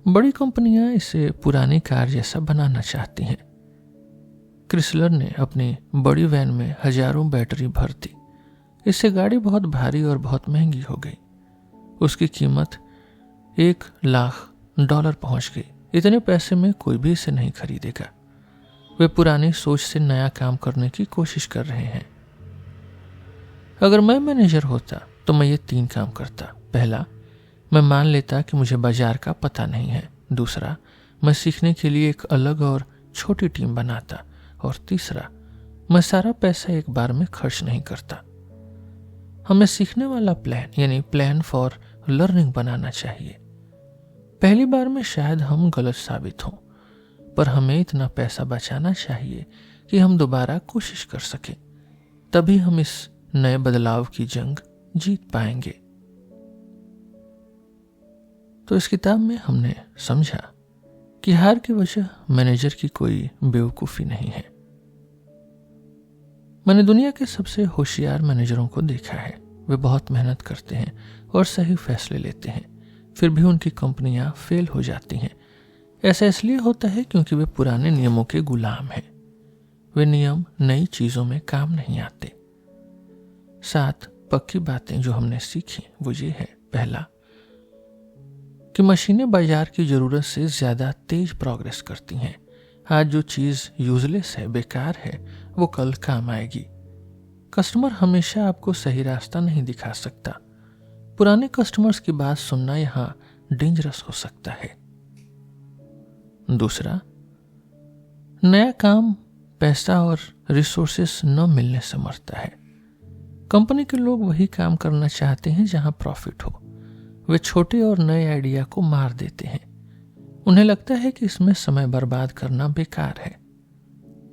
S1: बड़ी कंपनियां इसे पुरानी कार जैसा बनाना चाहती हैं। क्रिसलर ने अपनी बड़ी वैन में हजारों बैटरी भर दी। इससे गाड़ी बहुत भारी और बहुत महंगी हो गई। उसकी कीमत $1,00,000 पहुंच गई। इतने पैसे में कोई भी इसे नहीं खरीदेगा। वे पुरानी सोच से नया काम करने की कोशिश कर रहे हैं। अगर मैं मैनेजर होता तो मैं ये 3 काम करता। पहला, मैं मान लेता कि मुझे बाजार का पता नहीं है। दूसरा, मैं सीखने के लिए एक अलग और छोटी टीम बनाता। और तीसरा, मैं सारा पैसा एक बार में खर्च नहीं करता। हमें सीखने वाला प्लान, यानी प्लान फॉर लर्निंग बनाना चाहिए। पहली बार में शायद हम गलत साबित हों, पर हमें इतना पैसा बचाना चाहिए कि हम दोबारा कोशिश कर सकें। तभी हम इस नए बदलाव की जंग जीत पाएंगे। तो इस किताब में हमने समझा कि हार की वजह मैनेजर की कोई बेवकूफी नहीं है। मैंने दुनिया के सबसे होशियार मैनेजरों को देखा है। वे बहुत मेहनत करते हैं और सही फैसले लेते हैं, फिर भी उनकी कंपनियां फेल हो जाती हैं। ऐसा इसलिए होता है क्योंकि वे पुराने नियमों के गुलाम हैं। वे नियम नई चीजों में काम नहीं आते। 7 पक्की बातें जो हमने सीखी वो ये है। पहला, कि मशीनें बाजार की जरूरत से ज्यादा तेज प्रोग्रेस करती हैं। आज जो चीज यूजलेस है, बेकार है, वो कल काम आएगी। कस्टमर हमेशा आपको सही रास्ता नहीं दिखा सकता। पुराने कस्टमर्स की बात सुनना यहाँ डेंजरस हो सकता है। दूसरा, नया काम पैसा और रिसोर्सेस न मिलने से मरता है। कंपनी के लोग वही काम करना चाहते हैं जहां प्रॉफिट हो। वे छोटे और नए आइडिया को मार देते हैं। उन्हें लगता है कि इसमें समय बर्बाद करना बेकार है।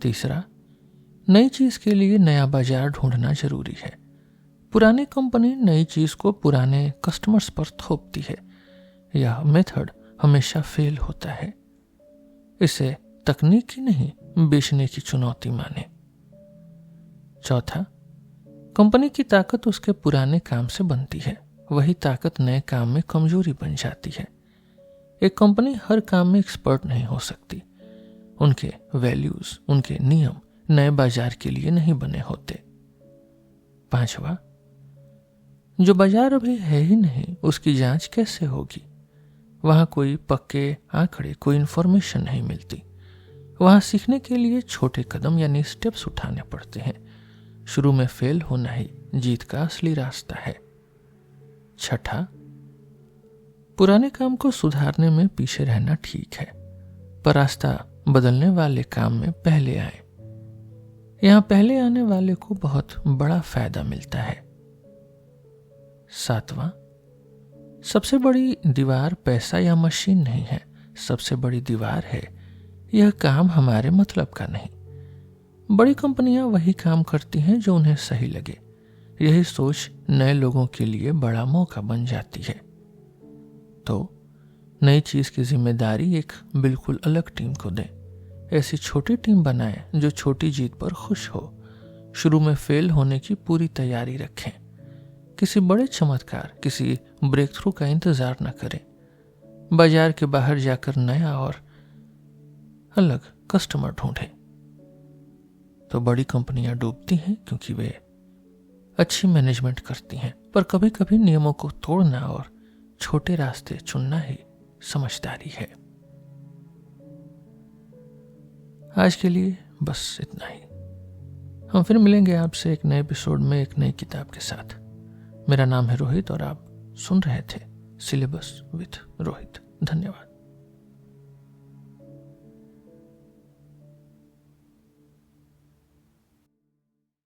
S1: तीसरा, नई चीज के लिए नया बाजार ढूंढना जरूरी है। पुरानी कंपनी नई चीज को पुराने कस्टमर्स पर थोपती है। यह मेथड हमेशा फेल होता है। इसे तकनीकी नहीं, बेचने की चुनौती माने। चौथा, कंपनी की ताकत उसके पुराने काम से बनती है, वही ताकत नए काम में कमजोरी बन जाती है। एक कंपनी हर काम में एक्सपर्ट नहीं हो सकती। उनके वैल्यूज, उनके नियम नए बाजार के लिए नहीं बने होते। पांचवा, जो बाजार अभी है ही नहीं, उसकी जांच कैसे होगी? वहां कोई पक्के आंकड़े, कोई इंफॉर्मेशन नहीं मिलती। वहां सीखने के लिए छोटे कदम यानी स्टेप्स उठाने पड़ते हैं। शुरू में फेल होना ही जीत का असली रास्ता है। छठा, पुराने काम को सुधारने में पीछे रहना ठीक है, पर रास्ता बदलने वाले काम में पहले आए। यहां पहले आने वाले को बहुत बड़ा फायदा मिलता है। सातवां, सबसे बड़ी दीवार पैसा या मशीन नहीं है, सबसे बड़ी दीवार है यह काम हमारे मतलब का नहीं। बड़ी कंपनियां वही काम करती हैं जो उन्हें सही लगे। यही सोच नए लोगों के लिए बड़ा मौका बन जाती है। तो नई चीज की जिम्मेदारी एक बिल्कुल अलग टीम को दें। ऐसी छोटी टीम बनाएं जो छोटी जीत पर खुश हो। शुरू में फेल होने की पूरी तैयारी रखें। किसी बड़े चमत्कार, किसी ब्रेक थ्रू का इंतजार न करें। बाजार के बाहर जाकर नया और अलग कस्टमर ढूंढें। तो बड़ी कंपनियां डूबती हैं क्योंकि वे अच्छी मैनेजमेंट करती हैं, पर कभी कभी नियमों को तोड़ना और छोटे रास्ते चुनना ही समझदारी है। आज के लिए बस इतना ही। हम फिर मिलेंगे आपसे एक नए एपिसोड में एक नई किताब के साथ। मेरा नाम है रोहित और आप सुन रहे थे सिलेबस विद रोहित। धन्यवाद।